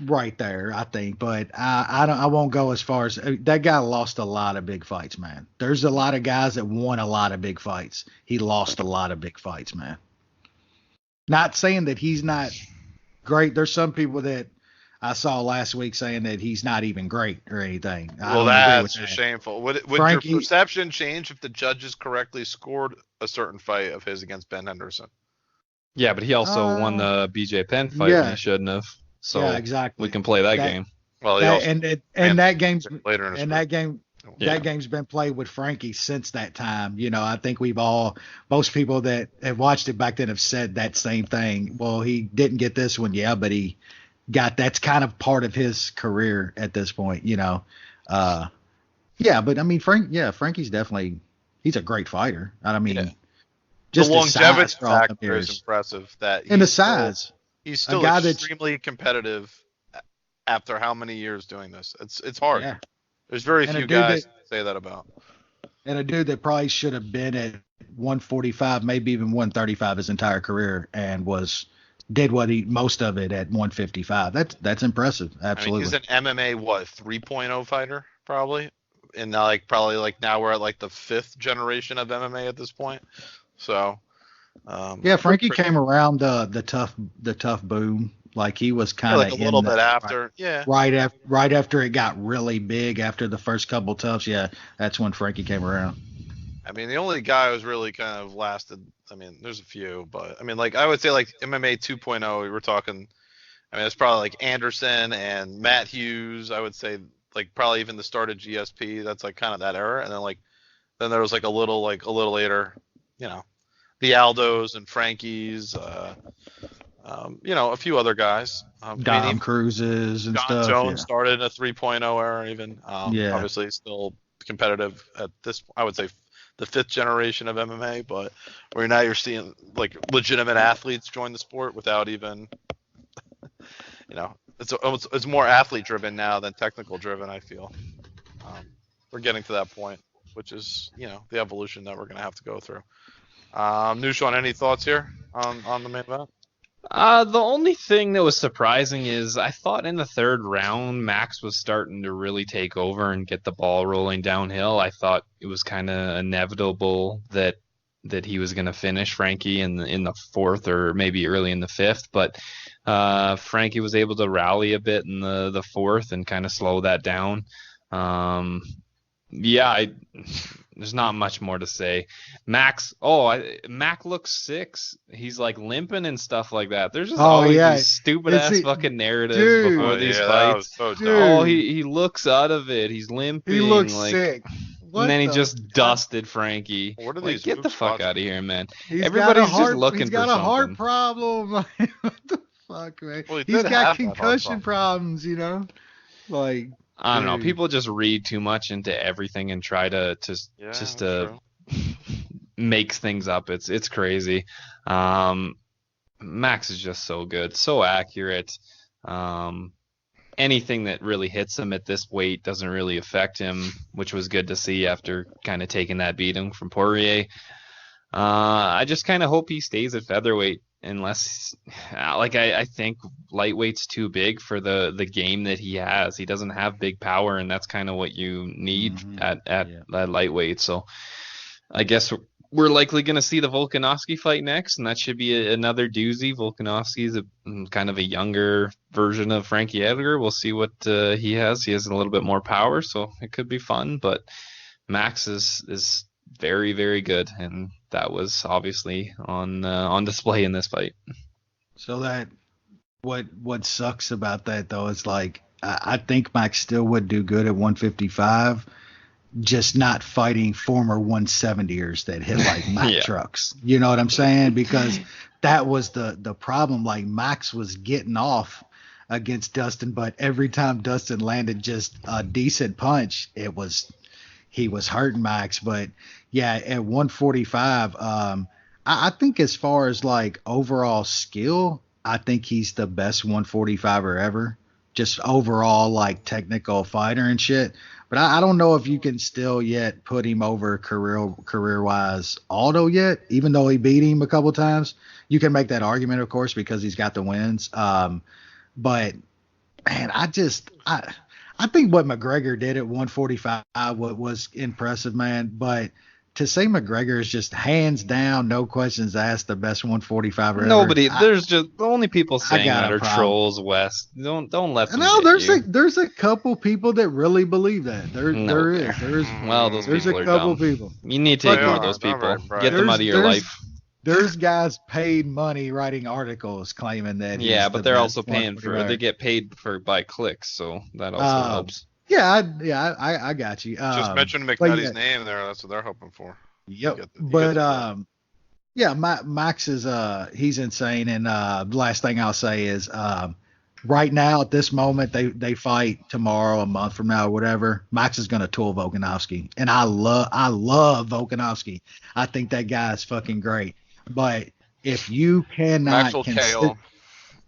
right there, I think. But I won't go as far as that guy lost a lot of big fights, man. There's a lot of guys that won a lot of big fights. He lost a lot of big fights, man. Not saying that he's not great. There's some people that I saw last week saying that he's not even great or anything. Well, that's shameful. Would Frankie, your perception change if the judges correctly scored a certain fight of his against Ben Henderson? Yeah, but he also won the BJ Penn fight when he shouldn't have. So yeah, exactly. We can play that game. Well, that game's later in his that game's been played with Frankie since that time. I think most people that have watched it back then have said that same thing. Well, he didn't get this one, but he that's kind of part of his career at this point, but I mean, Frankie's definitely, he's a great fighter. I mean, just the longevity factor is impressive. The size. He's still extremely competitive after how many years doing this? It's hard. Yeah. There's very few guys that say that about. And a dude that probably should have been at 145, maybe even 135 his entire career, and did most of it at 155. That's impressive. Absolutely. He's an MMA 3.0 fighter probably, and now probably now we're at the 5th generation of MMA at this point. So. Frankie came around the tough boom. Like he was kind of a little bit after. Right after it got really big after the first couple toughs. Yeah, that's when Frankie came around. I mean, the only guy who's really kind of lasted. I mean, there's a few, but I mean, I would say MMA 2.0. We were talking. I mean, it's probably Anderson and Matt Hughes. I would say probably even the start of GSP. That's kind of that era, and then there was a little later, the Aldos and Frankies, a few other guys. Dom Cruzes and John stuff. Jones started in a 3.0 era even. Obviously still competitive at this, I would say, the 5th generation of MMA, but where now you're seeing legitimate athletes join the sport without even, it's more athlete driven now than technical driven, I feel. We're getting to that point, which is, the evolution that we're going to have to go through. Nushan, any thoughts here on the main event? The only thing that was surprising is I thought in the 3rd round Max was starting to really take over and get the ball rolling downhill. I thought it was kind of inevitable that he was going to finish Frankie in the 4th or maybe early in the 5th, but Frankie was able to rally a bit in the 4th and kind of slow that down. yeah, there's not much more to say. Mac looks 6. He's like limping and stuff like that. There's just always these stupid ass fucking narratives before these fights. So dumb. He looks out of it. He's limping. He looks like, sick. And then he just dusted Frankie. What are like, these get the fuck spots? out of here, man. He's Everybody's just looking he's for got a something. heart problem. What the fuck, man? Well, He's did got have that concussion heart problems, you know? Like, I don't know. dude. People just read too much into everything and try to make things up. It's crazy. Max is just so good, so accurate. Anything that really hits him at this weight doesn't really affect him, which was good to see after kind of taking that beating from Poirier. I just kind of hope he stays at featherweight, unless, I think lightweight's too big for the game that he has. He doesn't have big power, and that's kind of what you need at lightweight. So I guess we're likely going to see the Volkanovski fight next, and that should be another doozy. Volkanovski is kind of a younger version of Frankie Edgar. We'll see what he has. He has a little bit more power, so it could be fun. But Max is very, very good, and that was obviously on display in this fight. So that what sucks about that though is like I think Max still would do good at 155. Just not fighting former 170ers that hit like Mack trucks. You know what I'm saying? Because that was the problem. Like Max was getting off against Dustin, but every time Dustin landed just a decent punch, he was hurting Max. But yeah, at 145, I think as far as like overall skill, I think he's the best 145er ever. Just overall like technical fighter and shit. But I don't know if you can still yet put him over career-wise Aldo yet, even though he beat him a couple times. You can make that argument, of course, because he's got the wins. But, man, I think what McGregor did at 145 was impressive, man. But to say McGregor is just hands down, no questions asked, the best 145er ever. Nobody. There's just the only people saying that are trolls. West. Don't let them. No, there's a couple people that really believe that. There is. Well, those there's people a are couple dumb. people. You need to ignore those people. Get them out of your life. There's guys paid money writing articles claiming that. Yeah, but they're also paying for. They get paid by clicks, so that also helps. Yeah, I got you. Just mention McNutty's name there. That's what they're hoping for. Yep. Max is he's insane. And the last thing I'll say is right now at this moment they fight tomorrow, a month from now, or whatever. Max is gonna tool Volkanovski, and I love Volkanovski. I think that guy is fucking great. But if you cannot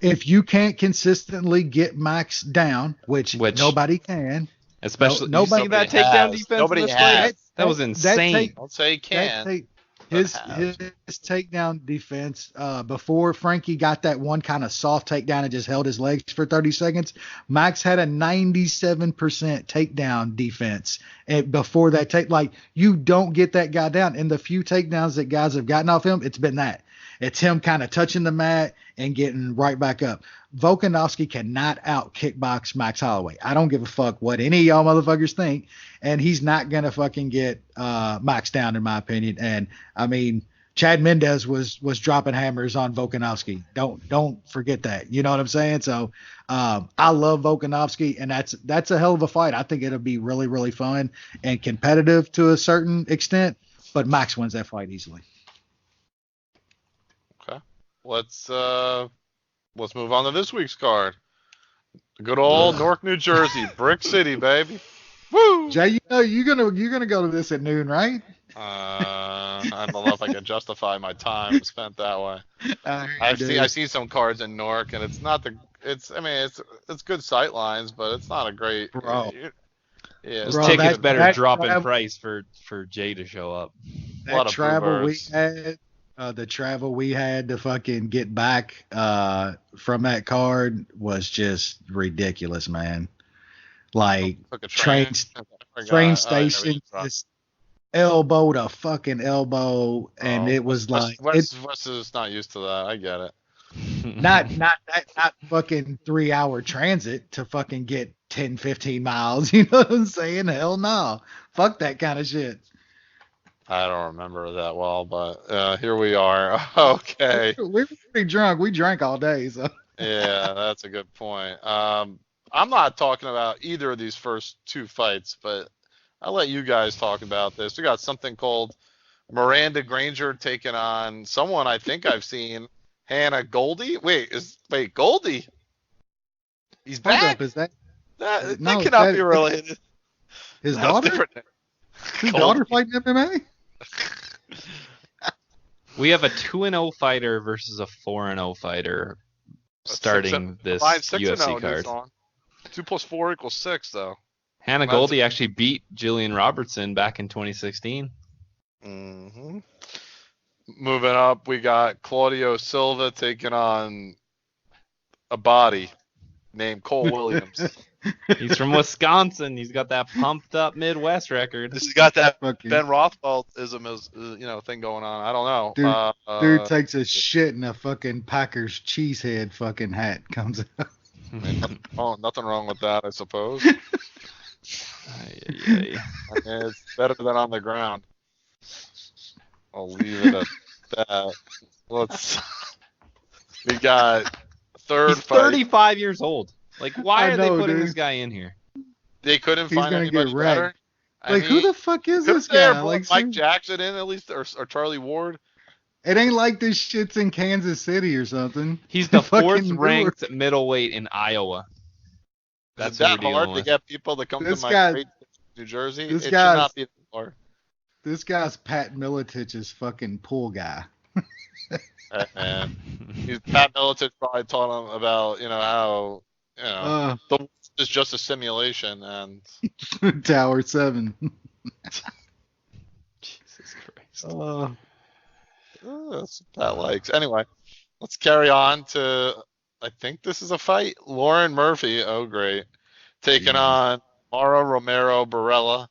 if you can't consistently get Max down, which nobody can. Especially nobody that takedown defense. Nobody in this has. fight? That was insane. Don't say he can. His takedown defense before Frankie got that one kind of soft takedown and just held his legs for 30 seconds, Max had a 97% takedown defense. And before that you don't get that guy down. And the few takedowns that guys have gotten off him, it's been that. It's him kind of touching the mat and getting right back up. Volkanovski cannot out-kickbox Max Holloway. I don't give a fuck what any of y'all motherfuckers think, and he's not going to fucking get Max down, in my opinion. And, I mean, Chad Mendez was dropping hammers on Volkanovski. Don't forget that. You know what I'm saying? So I love Volkanovski, and that's a hell of a fight. I think it'll be really, really fun and competitive to a certain extent, but Max wins that fight easily. Okay. Let's move on to this week's card. Good old Newark, New Jersey, Brick City, baby. Woo! Jay, you know you're gonna go to this at noon, right? I don't know if I can justify my time spent that way. I see some cards in Newark, and it's not it's good sight lines, but it's not a great. Bro. Yeah, those tickets better drop in price for Jay to show up. That travel we had. The travel we had to fucking get back from that card was just ridiculous, man. Like train station, just elbow to fucking elbow, and it was like West is not used to that. I get it. Not fucking 3-hour transit to fucking get 10, 15 miles. You know what I'm saying? Hell no. Fuck that kind of shit. I don't remember that well, but here we are. Okay. We were pretty drunk. We drank all day, so. Yeah, that's a good point. I'm not talking about either of these first two fights, but I'll let you guys talk about this. We got something called Miranda Granger taking on someone I think I've seen, Hannah Goldie. Wait, Goldie? He's Hold back? up, is that That no, cannot that- be related. his No, daughter? different. His Goldie. daughter fighting MMA? We have a 2-0 fighter versus a 4-0 fighter starting this UFC card. 2 + 4 = 6, though. Hannah Goldie actually beat Jillian Robertson back in 2016. Mm-hmm. Moving up, we got Claudio Silva taking on a body named Cole Williams. He's from Wisconsin. He's got that pumped up Midwest record. This has got that Fucking- Ben Rothfeldism thing going on. I don't know. Dude takes a shit and a fucking Packers cheesehead fucking hat comes out. Nothing wrong with that, I suppose. Ay. I mean, it's better than on the ground. I'll leave it at that. We got third He's fight. 35 years old. Like, why I are they know, putting dude. this guy in here? They couldn't He's find gonna anybody get wrecked. better. Like, who the fuck is this guy? Like, Mike Jackson in at least, or Charlie Ward? it ain't like this shit's in Kansas City or something. He's the Fucking fourth Newark. ranked middleweight in Iowa. That's Is it that what we're hard dealing to with. get people to come This to my guy- great New Jersey? this It should guy's- not be that hard. This guy's Pat Militich's fucking pool guy. Man. Pat Milicic probably taught him about, how, the world is just a simulation, and Tower 7. Jesus Christ. that's what Pat likes. Anyway, let's carry on to, I think this is a fight. Lauren Murphy, oh great, taking on Mara Romero Barella.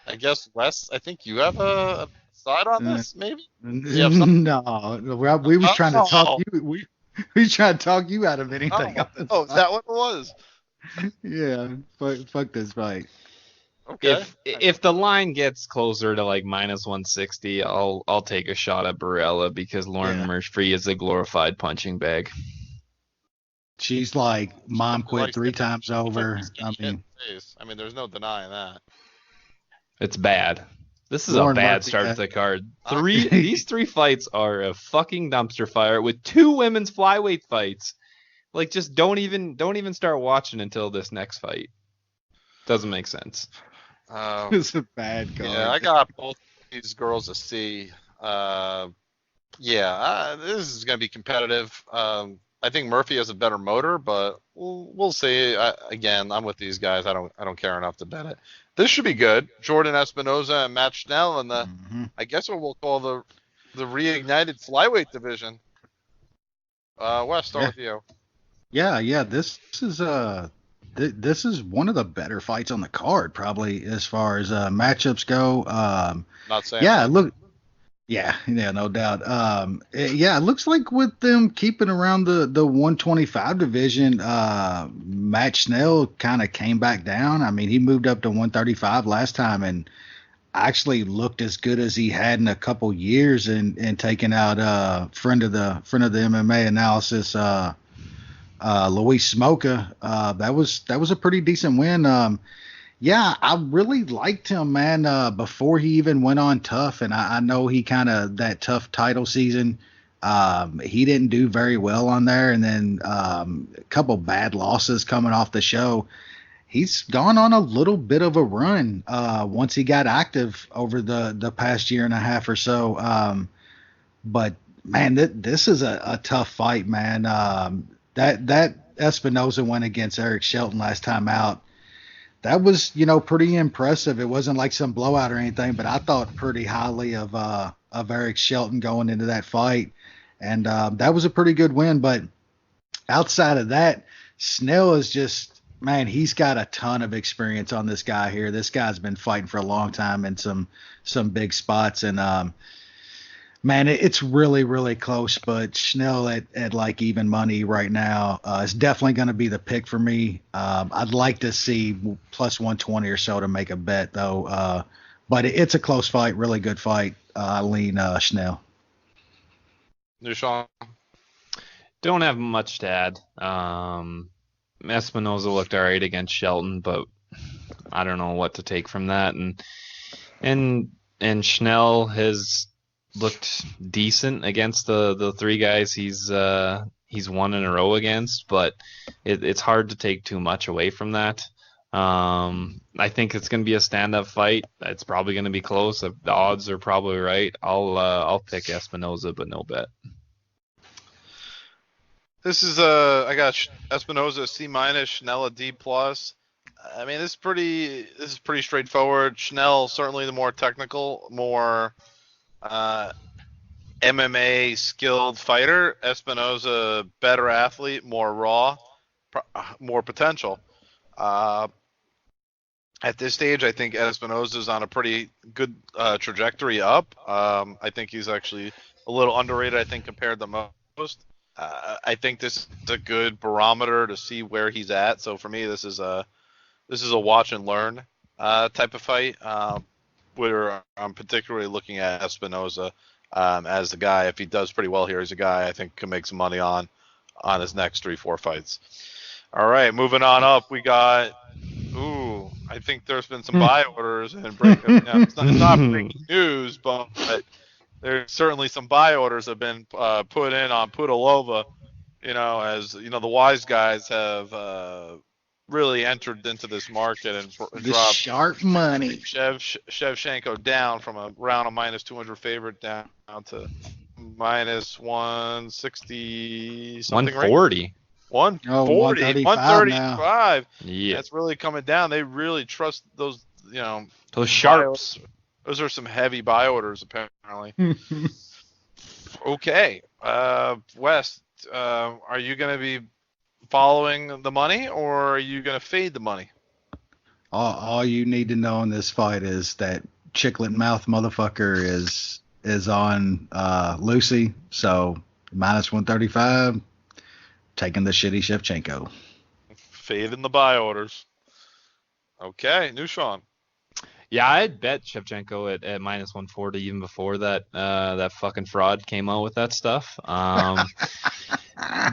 I guess, Wes, I think you have a side on this, maybe? You have something? No, we was trying to talk you. We was trying to talk you out of anything. Oh, is that what it was? Yeah, fuck this fight. Okay. If the line gets closer to like -160, I'll take a shot at Barella because Lauren Murphy is a glorified punching bag. She's like mom quit 3 times over. I mean, there's no denying that. It's bad. This is Lauren a bad Murphy, start yeah. to the card. These 3 fights are a fucking dumpster fire with 2 women's flyweight fights. Like, just don't even start watching until this next fight. Doesn't make sense. It's a bad card. Yeah, I got both these girls to see. This is going to be competitive. I think Murphy has a better motor, but we'll see. Again, I'm with these guys. I don't care enough to bet it. This should be good. Jordan Espinoza and Matt Schnell in the, I guess what we'll call the reignited flyweight division. Wes, start with you. Yeah. This is one of the better fights on the card, probably as far as matchups go. Not saying. Yeah, look. Yeah, no doubt. It looks like with them keeping around the 125 division, Matt Schnell kind of came back down. I mean, he moved up to 135 last time and actually looked as good as he had in a couple years and taking out friend of the MMA Analysis, Luis Smoka. That was a pretty decent win. Yeah, I really liked him, man, before he even went on Tough. And I know he kind of, that Tough title season, he didn't do very well on there. And then a couple bad losses coming off the show. He's gone on a little bit of a run once he got active over the past year and a half or so. But, man, this is a tough fight, man. That Espinoza went against Eric Shelton last time out. That was, pretty impressive. It wasn't like some blowout or anything, but I thought pretty highly of Eric Shelton going into that fight. And that was a pretty good win. But outside of that, Snell is just, man, he's got a ton of experience on this guy here. This guy's been fighting for a long time in some big spots. And, Man, it's really, really close, but Schnell at like even money right now is definitely going to be the pick for me. I'd like to see plus 120 or so to make a bet, though. But it's a close fight, really good fight. I lean Schnell. Sean? Don't have much to add. Espinoza looked all right against Shelton, but I don't know what to take from that. And Schnell has looked decent against the three guys he's won in a row against, but it's hard to take too much away from that. I think it's going to be a stand-up fight. It's probably going to be close. The odds are probably right. I'll pick Espinoza, but no bet. This is I got Espinoza C-, Schnell a D+. I mean, this is pretty straightforward. Schnell certainly the more technical, more MMA skilled fighter. Espinoza better athlete, more raw, more potential. At this stage, I think Espinoza is on a pretty good trajectory up. I think he's actually a little underrated, I think, compared to most. I think this is a good barometer to see where he's at. So for me, this is a watch and learn type of fight. Where I'm particularly looking at Espinoza as the guy. If he does pretty well here, he's a guy I think can make some money on his next 3-4 fights. All right, moving on up, we got. I think there's been some buy orders and it's not breaking news, but there's certainly some buy orders have been put in on Pudilova. As the wise guys have really entered into this market and dropped sharp money. Shevchenko down from around a minus 200 favorite down to minus 160 something. 140. Right? 140, 135. Yeah, that's really coming down. They really trust those. Those sharps. Those are some heavy buy orders, apparently. Okay, Wes, are you going to be following the money, or are you going to fade the money? All you need to know in this fight is that chiclet mouth motherfucker is on Lucy, so minus 135, taking the shitty Shevchenko. Fading the buy orders. Okay, new Sean. Yeah, I had bet Shevchenko at minus 140 even before that fucking fraud came out with that stuff.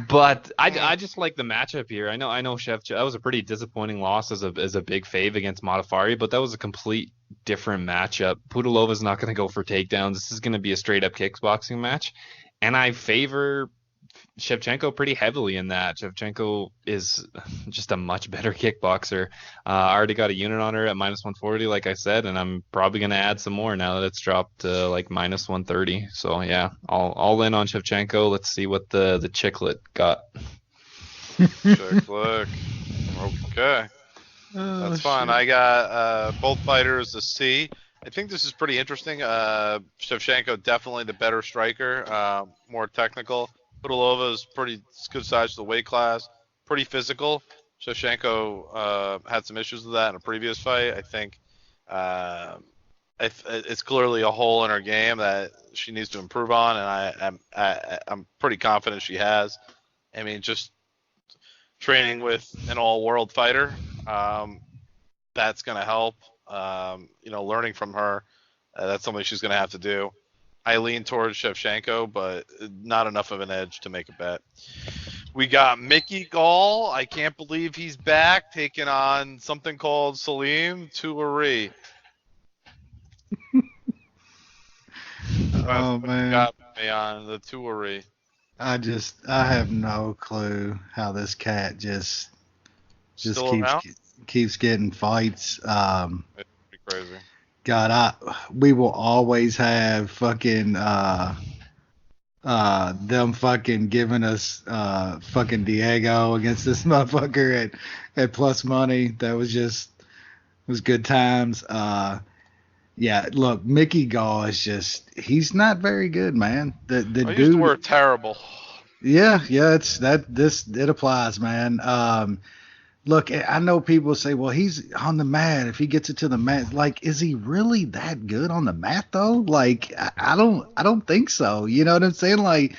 But I just like the matchup here. I know Shevchenko. That was a pretty disappointing loss as a big fave against Modafari, but that was a complete different matchup. Pudilova's not going to go for takedowns. This is going to be a straight up kickboxing match, and I favor Shevchenko pretty heavily in that. Shevchenko is just a much better kickboxer. I already got a unit on her at minus 140, like I said, and I'm probably going to add some more now that it's dropped to like minus 130. So yeah, I'll in on Shevchenko. Let's see what the chicklet got. Chicklet. Okay. That's fine. I got both fighters a C. I think this is pretty interesting. Shevchenko definitely the better striker, more technical. Pudilova is pretty good size to the weight class, pretty physical. Shevchenko had some issues with that in a previous fight. I think it's clearly a hole in her game that she needs to improve on, and I'm pretty confident she has. I mean, just training with an all-world fighter, that's going to help. Learning from her, that's something she's going to have to do. I lean towards Shevchenko, but not enough of an edge to make a bet. We got Mickey Gall. I can't believe he's back, taking on something called Salim Touari. Oh, man. Got me on the Touari. I have no clue how this cat just keeps getting fights. It's pretty crazy. God, we will always have fucking them fucking giving us fucking Diego against this motherfucker at plus money. That was good times. Yeah, look, Mickey Gall is he's not very good, man. The dude, used the word terrible. Yeah, it applies, man. Look, I know people say, well, he's on the mat. If he gets it to the mat, like, is he really that good on the mat though? Like, I don't think so. You know what I'm saying? Like,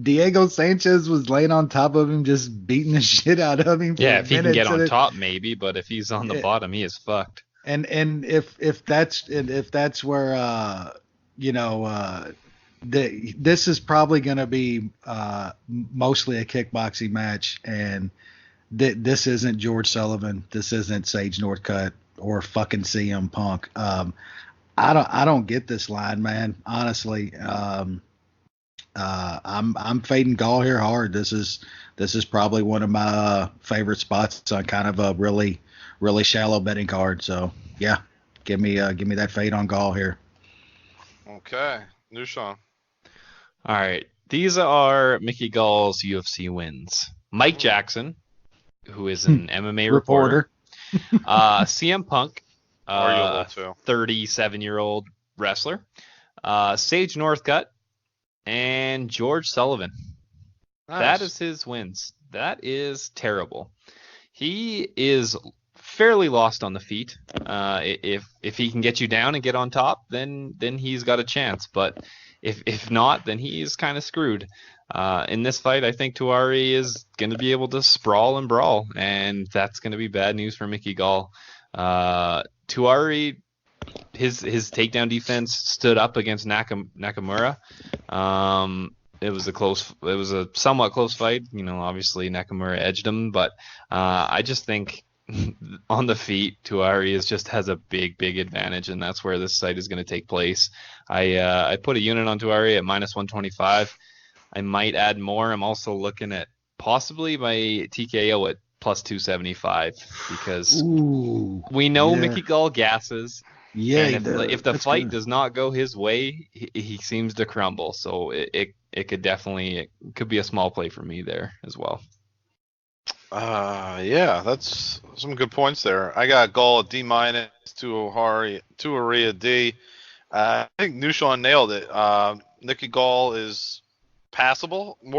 Diego Sanchez was laying on top of him, just beating the shit out of him. Yeah, if he can get on top, maybe, but if he's on the bottom, he is fucked. And if that's where this is probably going to be mostly a kickboxing match, and this isn't George Sullivan, this isn't Sage Northcutt or fucking CM Punk. I don't get this line, man. Honestly, I'm fading Gall here hard. This is probably one of my favorite spots on kind of a really shallow betting card. So yeah, give me that fade on Gall here. Okay, Nushan. All right, these are Mickey Gall's UFC wins. Mike Jackson, who is an MMA reporter. CM Punk, 37-year-old wrestler. Sage Northcutt, and George Sullivan. Nice. That is his wins. That is terrible. He is fairly lost on the feet. If he can get you down and get on top, then he's got a chance. But if not, then he's kind of screwed. In this fight, I think Tuari is going to be able to sprawl and brawl, and that's going to be bad news for Mickey Gall. Tuari, his takedown defense stood up against Nakamura. It was a somewhat close fight. You know, obviously Nakamura edged him, but I just think on the feet, Tuari has a big advantage, and that's where this fight is going to take place. I put a unit on Tuari at -125. I might add more. I'm also looking at possibly my TKO at +275 because we know Mickey Gall gasses. Yeah, and if the fight does not go his way, he seems to crumble. So it could be a small play for me there as well. Yeah, that's some good points there. I got Gall at D-, Tuari D. I think Nushan nailed it. Mickey Gall is passable, I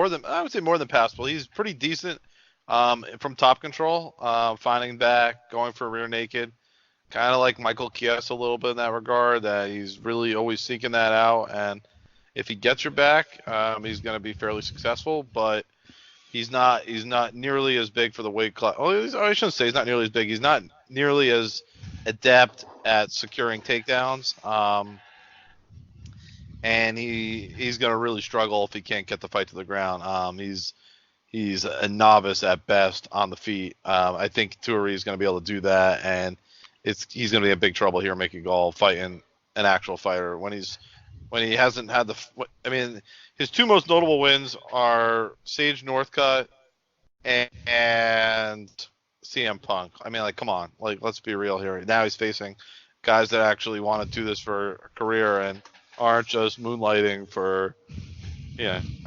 would say more than passable. He's pretty decent from top control, finding back, going for rear naked. Kind of like Michael Chiesa a little bit in that regard, that he's really always seeking that out. And if he gets your back, he's going to be fairly successful. But he's not nearly as big for the weight class. I shouldn't say he's not nearly as big. He's not nearly as adept at securing takedowns. And he's going to really struggle if he can't get the fight to the ground. He's a novice at best on the feet. I think Tuari is going to be able to do that, and he's going to be in big trouble here, Mickey Gall, fighting an actual fighter when he hasn't had his two most notable wins are Sage Northcutt and CM Punk. I mean, like, come on, like, let's be real here. Now he's facing guys that actually want to do this for a career and aren't just moonlighting for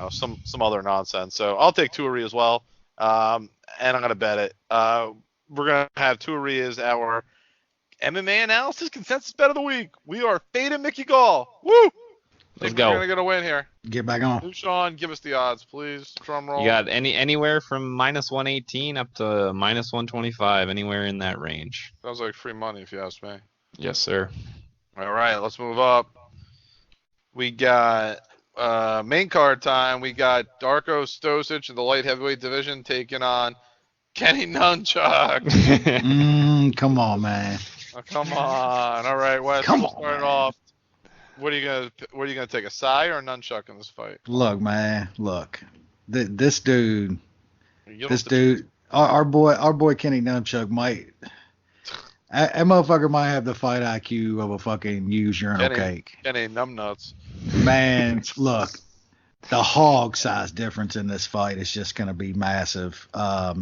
some other nonsense. So I'll take Tuari as well, and I'm going to bet it. We're going to have Tuari as our MMA Analysis consensus bet of the week. We are fading Mickey Gall. Woo! Let's go. We're going to get a win here. Get back on. Sean, give us the odds, please. Drum roll. You got anywhere from -118 up to -125, anywhere in that range. Sounds like free money if you ask me. Yes, sir. All right, let's move up. We got main card time. We got Darko Stosic in the light heavyweight division taking on Kenny Nunchuck. Come on, man. Oh, come on. All right, Wes. We'll start it off. What are you gonna take, a Sai or a Nunchuck in this fight? Look, man. Look, this dude, our boy Kenny Nunchuck might. That motherfucker might have the fight IQ of a fucking used urinal cake. Kenny numbnuts. Man, look, the hog size difference in this fight is just gonna be massive. I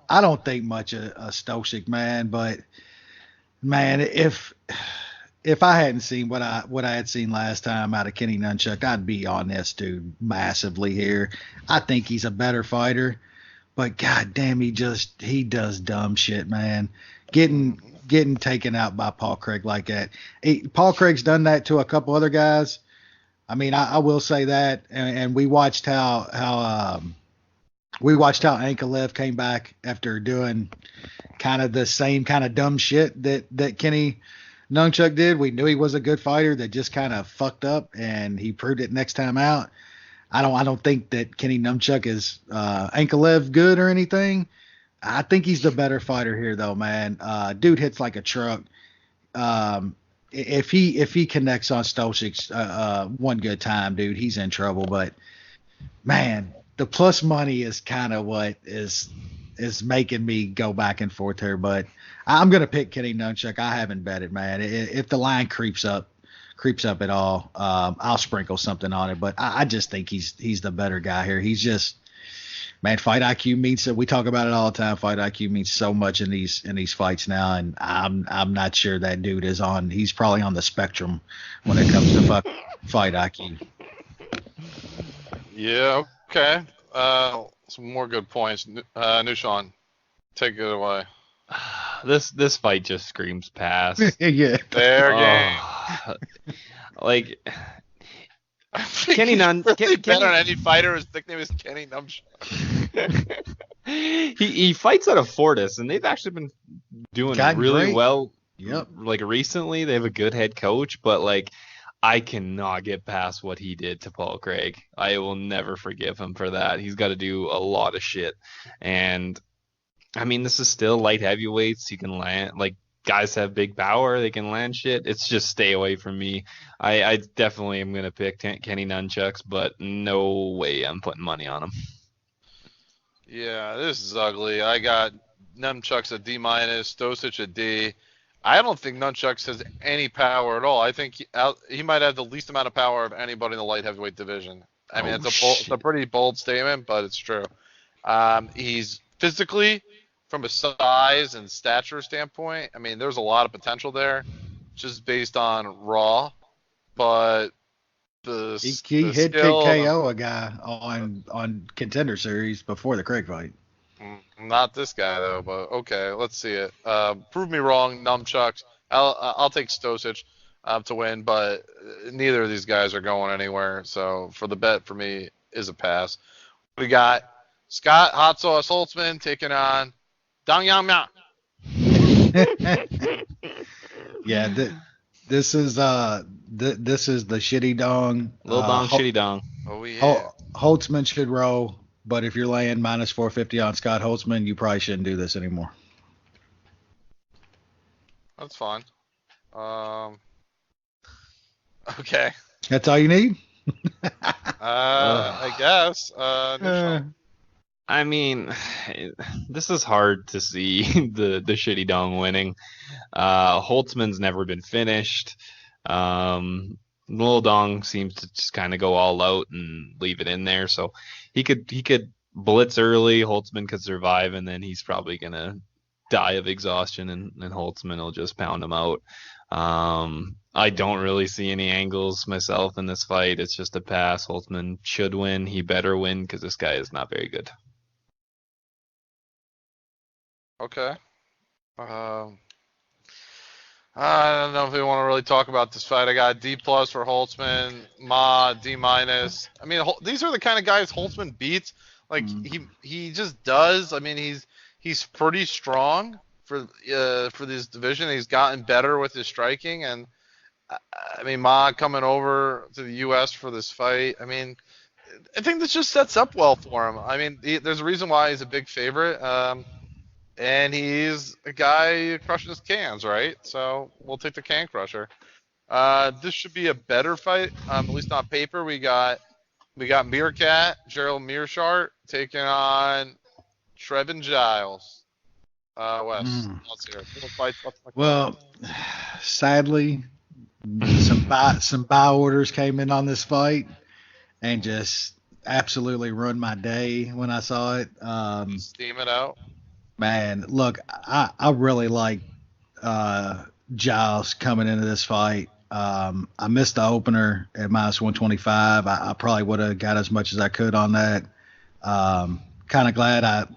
don't think much of Stosic, man, but man, if I hadn't seen what I had seen last time out of Kenny Nunchuck, I'd be on this dude massively here. I think he's a better fighter, but goddamn, he does dumb shit, man. Getting taken out by Paul Craig like that. Paul Craig's done that to a couple other guys. I mean, I will say that, and we watched how we watched how Ankalev came back after doing kind of the same kind of dumb shit that Kenny Nunchuk did. We knew he was a good fighter that just kind of fucked up, and he proved it next time out. I don't think that Kenny Nunchuk is Ankalev good or anything. I think he's the better fighter here, though, man. Dude hits like a truck. If he connects on Stolchik one good time, dude, he's in trouble. But man, the plus money is kind of what is making me go back and forth here. But I'm gonna pick Kenny Nunchuk. I haven't bet it, man. If the line creeps up at all, I'll sprinkle something on it. But I just think he's the better guy here. He's just, man, fight IQ means, we talk about it all the time. Fight IQ means so much in these fights now, and I'm not sure that dude is on. He's probably on the spectrum when it comes to fight IQ. Yeah. Okay. Some more good points. Nushan, take it away. This fight just screams pass. Yeah. Fair game. Like Kenny better than any fighter. His nickname is Kenny Nunchuk. he fights out of Fortis, and they've actually been doing really well. Yep. Like recently, they have a good head coach, but like I cannot get past what he did to Paul Craig. I will never forgive him for that. He's got to do a lot of shit, and I mean, this is still light heavyweights. You can land, like, guys have big power. They can land shit. It's just stay away from me. I definitely am going to pick Kenny Nunchucks, but no way I'm putting money on him. Yeah, this is ugly. I got Nunchucks a D-, Stosic a D. I don't think Nunchucks has any power at all. I think he might have the least amount of power of anybody in the light heavyweight division. I mean, it's a pretty bold statement, but it's true. He's physically, from a size and stature standpoint, I mean, there's a lot of potential there, just based on raw. But he hit KO a guy on Contender Series before the Craig fight. Not this guy though, but okay, let's see it. Prove me wrong, Nunchucks. I'll take Stosic to win, but neither of these guys are going anywhere. So for the bet, for me, is a pass. We got Scott Hot Sauce Holtzman taking on Dong Yang Miao. Yeah, this is the shitty dong. Little dong, shitty dong. Oh yeah. Holtzman should roll, but if you're laying minus 450 on Scott Holtzman, you probably shouldn't do this anymore. That's fine. Okay. That's all you need? I guess. I mean, this is hard to see the shitty dong winning. Holtzman's never been finished. Lil Dong seems to just kind of go all out and leave it in there. So he could blitz early. Holtzman could survive, and then he's probably gonna die of exhaustion, and Holtzman will just pound him out. I don't really see any angles myself in this fight. It's just a pass. Holtzman should win. He better win because this guy is not very good. Okay. I don't know if we want to really talk about this fight. I got D+ for Holtzman, D-. I mean, these are the kind of guys Holtzman beats. Like he just does. I mean, he's pretty strong for this division. He's gotten better with his striking, and I mean, Ma coming over to the U.S. for this fight. I mean, I think this just sets up well for him. I mean, there's a reason why he's a big favorite. And he's a guy who crushes cans, right? So we'll take the can crusher. This should be a better fight, at least on paper. We got Meerkat, Gerald Mearshart taking on Trevin Giles. Wes, let's hear it. Well, sadly, some buy orders came in on this fight and just absolutely ruined my day when I saw it. Steam it out. Man, look, I really like Giles coming into this fight. I missed the opener at minus 125. I probably would have got as much as I could on that. Kind of glad I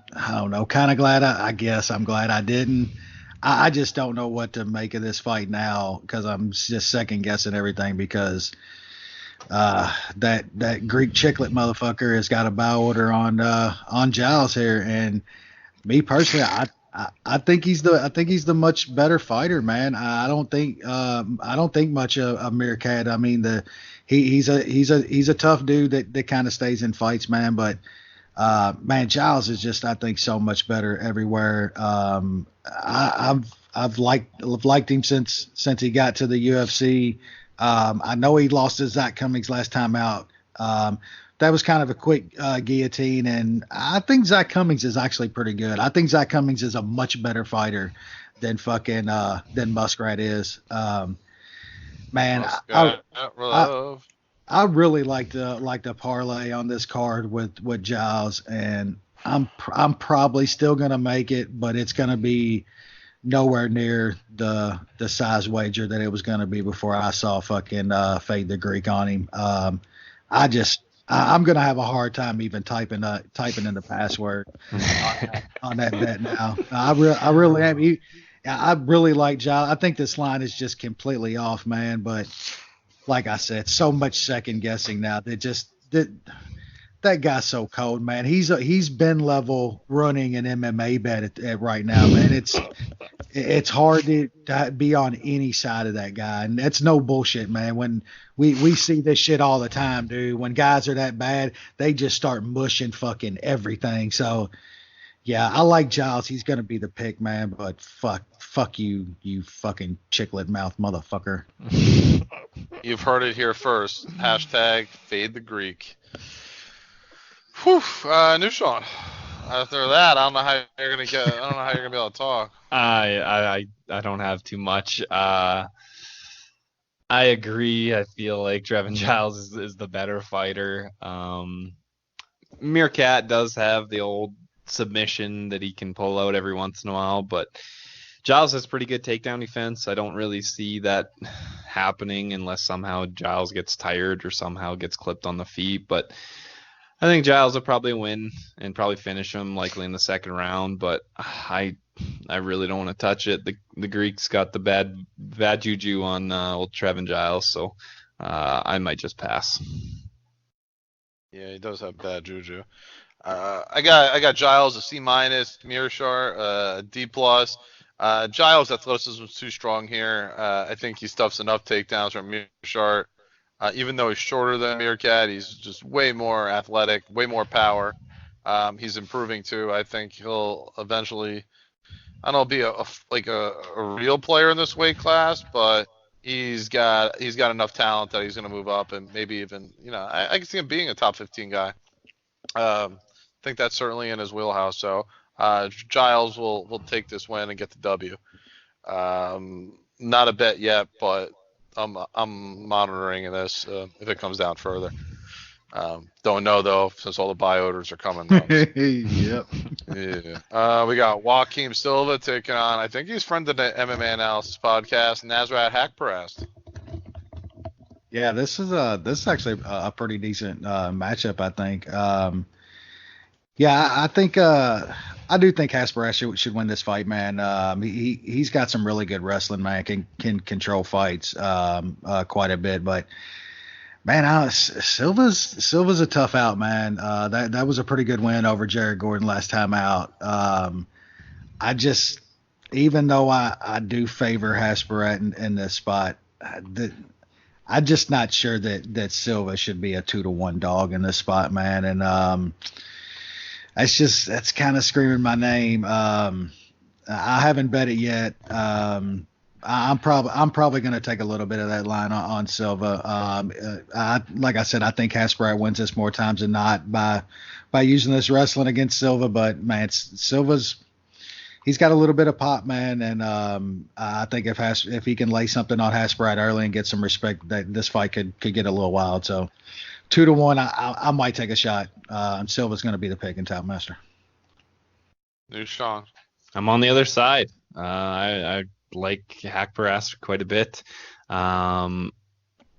guess I'm glad I didn't. I just don't know what to make of this fight now because I'm just second guessing everything because that Greek chicklet motherfucker has got a buy order on Giles here, and me personally, I think he's the much better fighter, man. I don't think much of Meerkat. I mean, he's a tough dude that kind of stays in fights, man. But man, Giles is just, I think, so much better everywhere. I've liked him since he got to the UFC. I know he lost to Zach Cummings last time out. That was kind of a quick guillotine, and I think Zach Cummings is actually pretty good. I think Zach Cummings is a much better fighter than Muskrat is. Man, I really like the parlay on this card with Giles, and I'm probably still gonna make it, but it's gonna be nowhere near the size wager that it was gonna be before I saw fucking Fade the Greek on him. I'm gonna have a hard time even typing in the password on that bet now. I really am. I really like Giles. I think this line is just completely off, man. But like I said, so much second guessing now. That guy's so cold, man. He's been level running an MMA bet at right now, man. It's hard to be on any side of that guy, and that's no bullshit, man. When we see this shit all the time, dude. When guys are that bad, they just start mushing fucking everything. So yeah, I like Giles. He's gonna be the pick, man. But fuck you, you fucking chicklet mouth motherfucker. You've heard it here first. Hashtag Fade the Greek. Whew, New Sean. After that, I don't know how you're gonna be able to talk. I don't have too much. I agree. I feel like Trevin Giles is the better fighter. Meerkat does have the old submission that he can pull out every once in a while, but Giles has pretty good takedown defense. I don't really see that happening unless somehow Giles gets tired or somehow gets clipped on the feet, but I think Giles will probably win and probably finish him likely in the second round, but I really don't want to touch it. The Greeks got the bad juju on old Trevin Giles, so I might just pass. Yeah, he does have bad juju. I got Giles a C-, Mearshart a D+. Giles' athleticism was too strong here. I think he stuffs enough takedowns from Mearshart. Even though he's shorter than Meerkat, he's just way more athletic, way more power. He's improving too. I think he'll eventually, I don't know, be a real player in this weight class, but he's got enough talent that he's going to move up and maybe even, I can see him being a top 15 guy. I think that's certainly in his wheelhouse. So Giles will take this win and get the W. Not a bet yet, but I'm monitoring this if it comes down further. Don't know though, since all the buy orders are coming. Yep. Yeah. We got Joaquim Silva taking on, I think he's friend of the MMA Analysis podcast, Nasrat Hakparast. Yeah, this is actually a pretty decent matchup, I think. Yeah, I think I do think Hakparast should win this fight, man. He's got some really good wrestling, man. Can control fights quite a bit, but man, Silva's a tough out, man. That was a pretty good win over Jared Gordon last time out. Even though I do favor Hakparast in this spot, I'm just not sure that Silva should be a 2-1 dog in this spot, man. And that's kind of screaming my name. I haven't bet it yet. I'm probably going to take a little bit of that line on Silva. Like I said, I think Hakparast wins this more times than not by using this wrestling against Silva. But man, he's got a little bit of pop, man, and I think if he can lay something on Hakparast early and get some respect, that this fight could get a little wild. So 2-1, I might take a shot. Silva's going to be the pick in Top Master. New Sean. I'm on the other side. I like Hakparast quite a bit.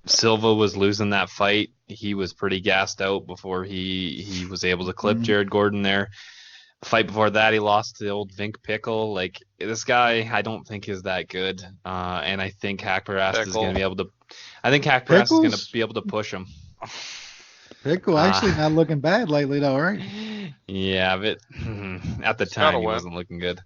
Silva was losing that fight. He was pretty gassed out before he was able to clip Jared Gordon there. The fight before that, he lost to the old Vink Pickle. Like, this guy, I don't think is that good. And I think Hakparast is going to be able to I think Hack Press is going Pickles? to be able to push him. Pickle actually not looking bad lately, though, right? Yeah, but at the It's gotta time he win. wasn't looking good.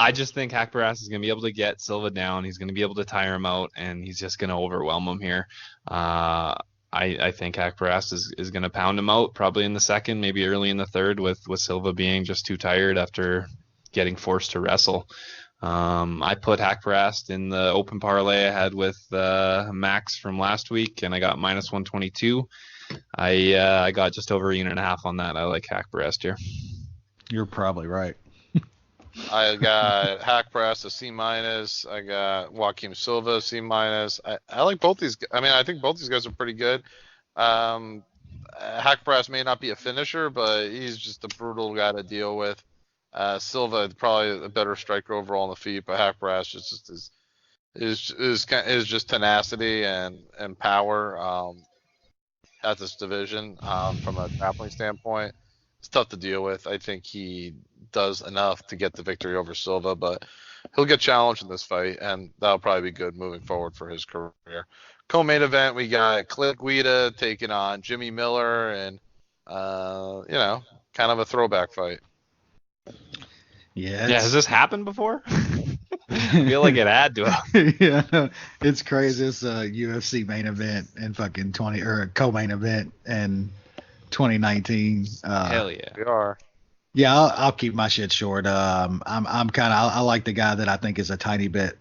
I just think Hack Barras is going to be able to get Silva down. He's going to be able to tire him out, and he's just going to overwhelm him here. I think Hack Barras is going to pound him out probably in the second, maybe early in the third, with Silva being just too tired after getting forced to wrestle. I put Hack Barras in the open parlay I had with Max from last week, and I got minus 122. I got just over a unit and a half on that. I like Hack Barras here. You're probably right. I got Hack Press a C-. I got Joaquim Silva a C-. I like both these. I mean, I think both these guys are pretty good. Hack Press may not be a finisher, but he's just a brutal guy to deal with. Silva probably a better striker overall on the feet, but Hack Press just is just tenacity and power at this division from a grappling standpoint. It's tough to deal with. I think he does enough to get the victory over Silva, but he'll get challenged in this fight, and that'll probably be good moving forward for his career. Co-main event, we got Clay Guida taking on Jimmy Miller, and kind of a throwback fight. Yeah. Has this happened before? I feel like it had to. Yeah, it's crazy. It's a UFC main event and fucking co-main event in 2019. Hell yeah. We are. Yeah, I'll keep my shit short. I'm kind of I like the guy that I think is a tiny bit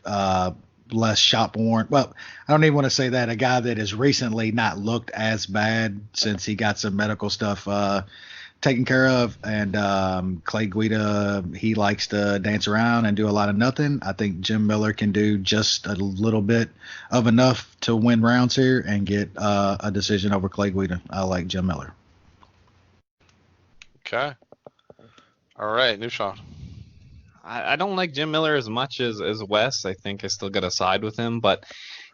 less shot worn. Well, I don't even want to say that. A guy that has recently not looked as bad since he got some medical stuff taken care of. And Clay Guida, he likes to dance around and do a lot of nothing. I think Jim Miller can do just a little bit of enough to win rounds here and get a decision over Clay Guida. I like Jim Miller. Okay. All right, Nushan. I don't like Jim Miller as much as Wes. I think I still got to side with him, but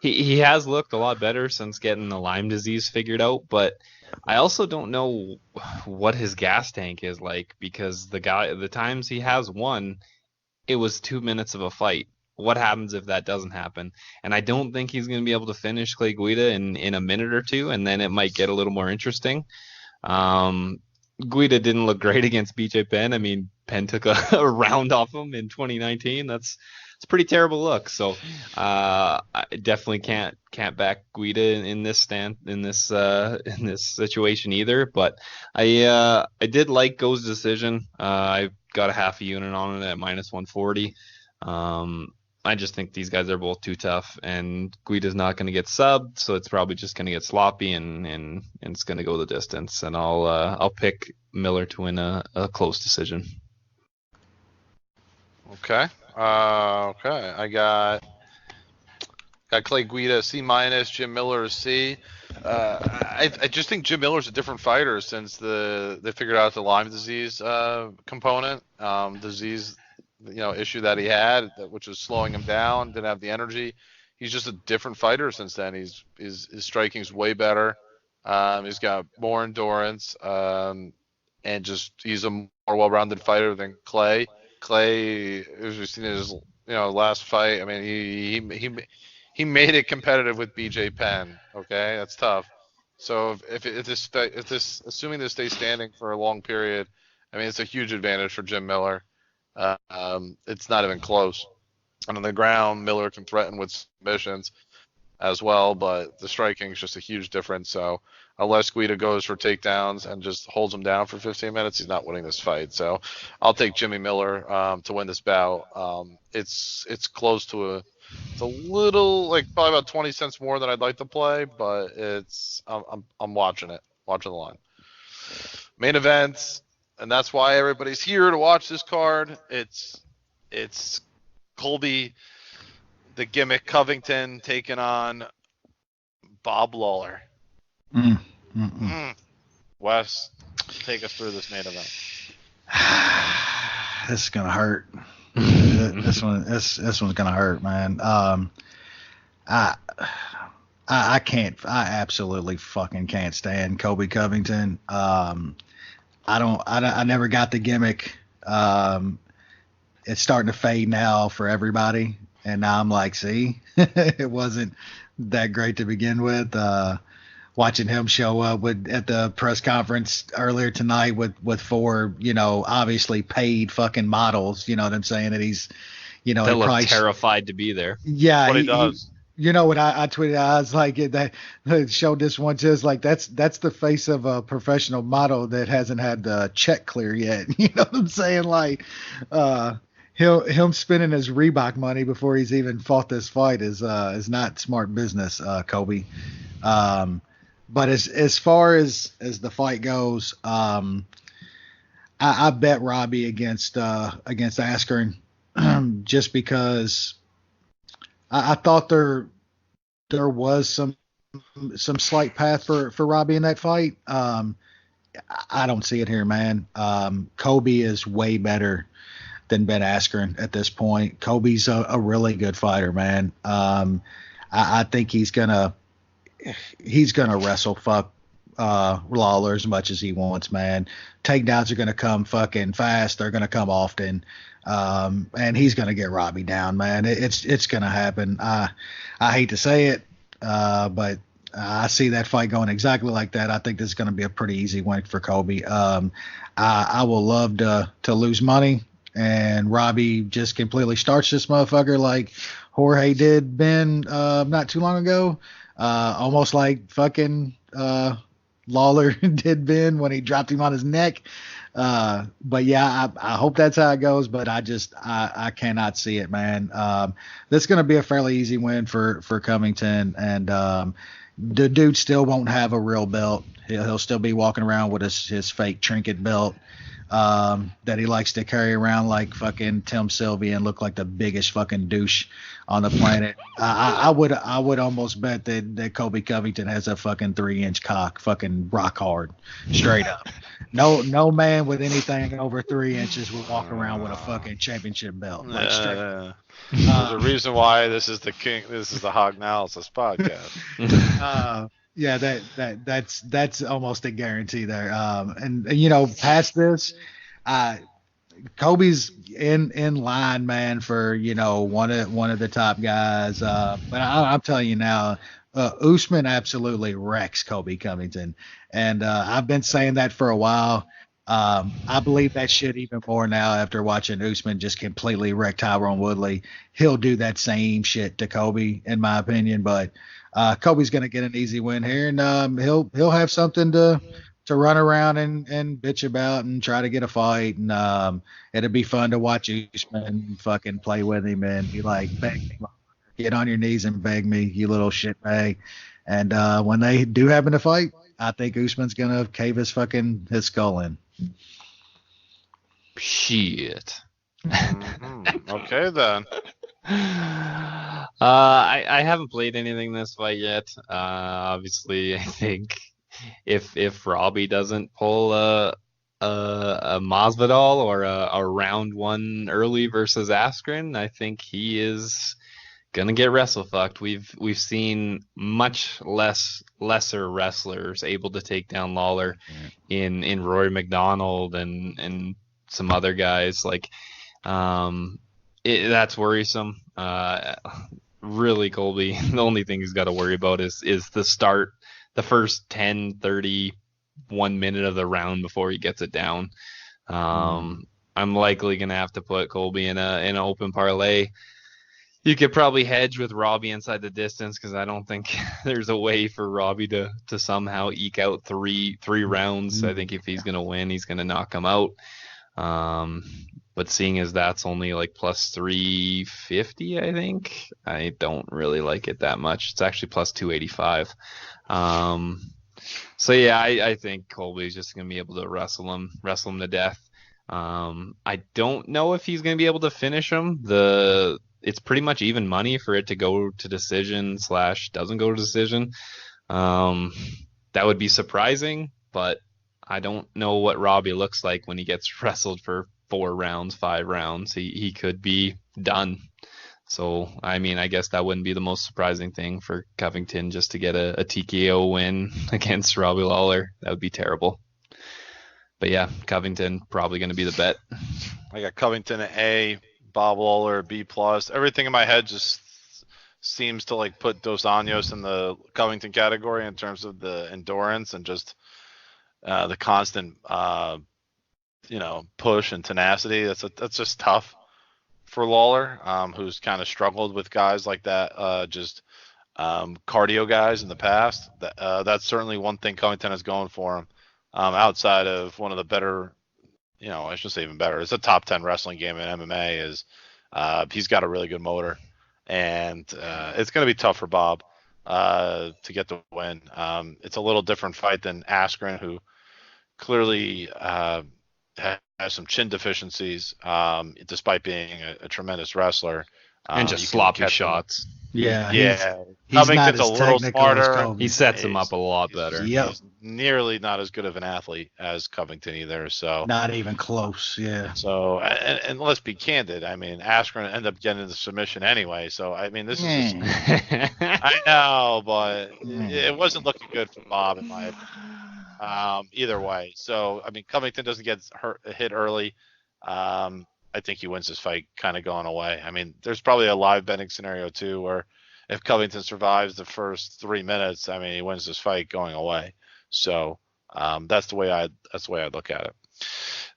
he has looked a lot better since getting the Lyme disease figured out. But I also don't know what his gas tank is like, because the times he has won, it was 2 minutes of a fight. What happens if that doesn't happen? And I don't think he's going to be able to finish Clay Guida in a minute or two, and then it might get a little more interesting. Guida didn't look great against BJ Penn. I mean, Penn took a round off him in 2019. It's a pretty terrible look. So I definitely can't back Guida in this situation either. But I did like Go's decision. I got a half a unit on it at minus 140. I just think these guys are both too tough, and Guida's not going to get subbed, so it's probably just going to get sloppy, and it's going to go the distance. And I'll pick Miller to win a close decision. Okay. I got Clay Guida C-, Jim Miller C. I just think Jim Miller's a different fighter since they figured out the Lyme disease component, issue that he had, which was slowing him down, didn't have the energy. He's just a different fighter since then. His striking's way better. He's got more endurance, and just he's a more well-rounded fighter than Clay. Clay, as we've seen in his last fight, I mean, he made it competitive with BJ Penn. Okay, that's tough. So if this assuming this stays standing for a long period, I mean, it's a huge advantage for Jim Miller. It's not even close. And on the ground, Miller can threaten with submissions as well, but the striking is just a huge difference. So unless Guida goes for takedowns and just holds him down for 15 minutes, he's not winning this fight. So I'll take Jimmy Miller to win this bout. It's close to it's a little, like, probably about 20 cents more than I'd like to play, but I'm watching the line. Main event. And that's why everybody's here to watch this card. It's Colby, the gimmick Covington, taking on Bob Lawler. Wes, take us through this main event. This is gonna hurt. This one's gonna hurt, man. I absolutely fucking can't stand Colby Covington. I never got the gimmick. It's starting to fade now for everybody. And now I'm like, see, it wasn't that great to begin with. Watching him show up at the press conference earlier tonight with four, obviously paid fucking models. You know what I'm saying? That he's, that look terrified to be there. Yeah, what he does. What I tweeted, I was like, that showed this one just like that's the face of a professional model that hasn't had the check clear yet. You know what I'm saying? Like, him spending his Reebok money before he's even fought this fight is not smart business, Colby. But as far as the fight goes, I bet Robbie against Askren, just because I thought there was some slight path for Robbie in that fight. I don't see it here, man. Colby is way better than Ben Askren at this point. Colby's a really good fighter, man. I think he's gonna wrestle fuck Lawler as much as he wants, man. Takedowns are gonna come fucking fast. They're gonna come often. And he's gonna get Robbie down, man. It's gonna happen. I hate to say it, but I see that fight going exactly like that. I think this is gonna be a pretty easy win for Colby. I will love to lose money and Robbie just completely starts this motherfucker like Jorge did Ben not too long ago. Almost like fucking Lawler did Ben when he dropped him on his neck. But yeah, I hope that's how it goes, but I cannot see it, man. This is going to be a fairly easy win for Covington, and the dude still won't have a real belt. He'll still be walking around with his fake trinket belt that he likes to carry around like fucking Tim Sylvie and look like the biggest fucking douche on the planet. I would almost bet that Colby Covington has a fucking 3-inch cock, fucking rock hard, straight up. No man with anything over 3 inches would walk around with a fucking championship belt. Like straight up. There's a reason why this is the Hog Analysis podcast. Yeah, that's almost a guarantee there. And past this, Kobe's in line, man, for one of the top guys. But I'm telling you now, Usman absolutely wrecks Colby Covington, and I've been saying that for a while. I believe that shit even more now after watching Usman just completely wreck Tyron Woodley. He'll do that same shit to Colby, in my opinion, but Colby's going to get an easy win here, and he'll have something to run around and bitch about and try to get a fight, and it'll be fun to watch Usman fucking play with him and be like, beg me, get on your knees and beg me, you little shit bag. And when they do happen to fight, I think Usman's going to cave his skull in. Shit. Okay, then. I haven't played anything this fight yet. Obviously, I think if Robbie doesn't pull a Masvidal or a round one early versus Askren, I think he is gonna get wrestle fucked. We've seen much lesser wrestlers able to take down Lawler in Rory McDonald and some other guys like that's worrisome. Really, Colby, the only thing he's got to worry about is the first 10, 30, 1 minute of the round before he gets it down. I'm likely going to have to put Colby in an open parlay. You could probably hedge with Robbie inside the distance because I don't think there's a way for Robbie to somehow eke out three rounds. I think if he's going to win, he's going to knock him out. But seeing as that's only like plus 350, I think, I don't really like it that much. It's actually plus 285. So yeah, I think Colby's just going to be able to wrestle him to death. I don't know if he's going to be able to finish him. It's pretty much even money for it to go to decision / doesn't go to decision. That would be surprising, but I don't know what Robbie looks like when he gets wrestled for 4 rounds, 5 rounds. He could be done. So, I mean, I guess that wouldn't be the most surprising thing for Covington just to get a TKO win against Robbie Lawler. That would be terrible. But yeah, Covington probably going to be the bet. I got Covington at A, Bob Lawler B+. Everything in my head just seems to like put Dos Anjos in the Covington category in terms of the endurance and just the constant push and tenacity. That's just tough for Lawler, who's kind of struggled with guys like that, cardio guys in the past. That's certainly one thing Covington has going for him. Outside of one of the better, I should say even better. It's a top 10 wrestling game in MMA. He's got a really good motor, and it's going to be tough for Bob to get the win. It's a little different fight than Askren, who clearly has some chin deficiencies, despite being a tremendous wrestler. And just sloppy shots. Yeah. He's Covington's not a little smarter. He sets him up a lot better. He's nearly not as good of an athlete as Covington either. So not even close. Yeah. So and let's be candid. I mean, Askren ended up getting the submission anyway. So I mean, this is just, I know, but it wasn't looking good for Bob in my opinion. Either way. So I mean, Covington doesn't get hit early. I think he wins this fight kind of going away. I mean, there's probably a live betting scenario too, where if Covington survives the first 3 minutes, I mean, he wins this fight going away. So that's the way I look at it.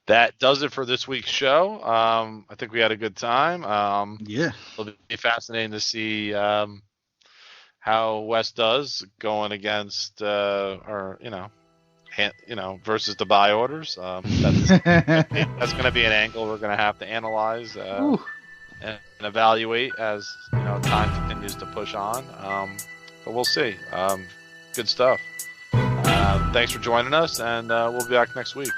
That does it for this week's show. I think we had a good time. It'll be fascinating to see how Wes does going against versus the buy orders. That's going to be an angle we're going to have to analyze and evaluate as time continues to push on. But we'll see. Good stuff. Thanks for joining us, and we'll be back next week.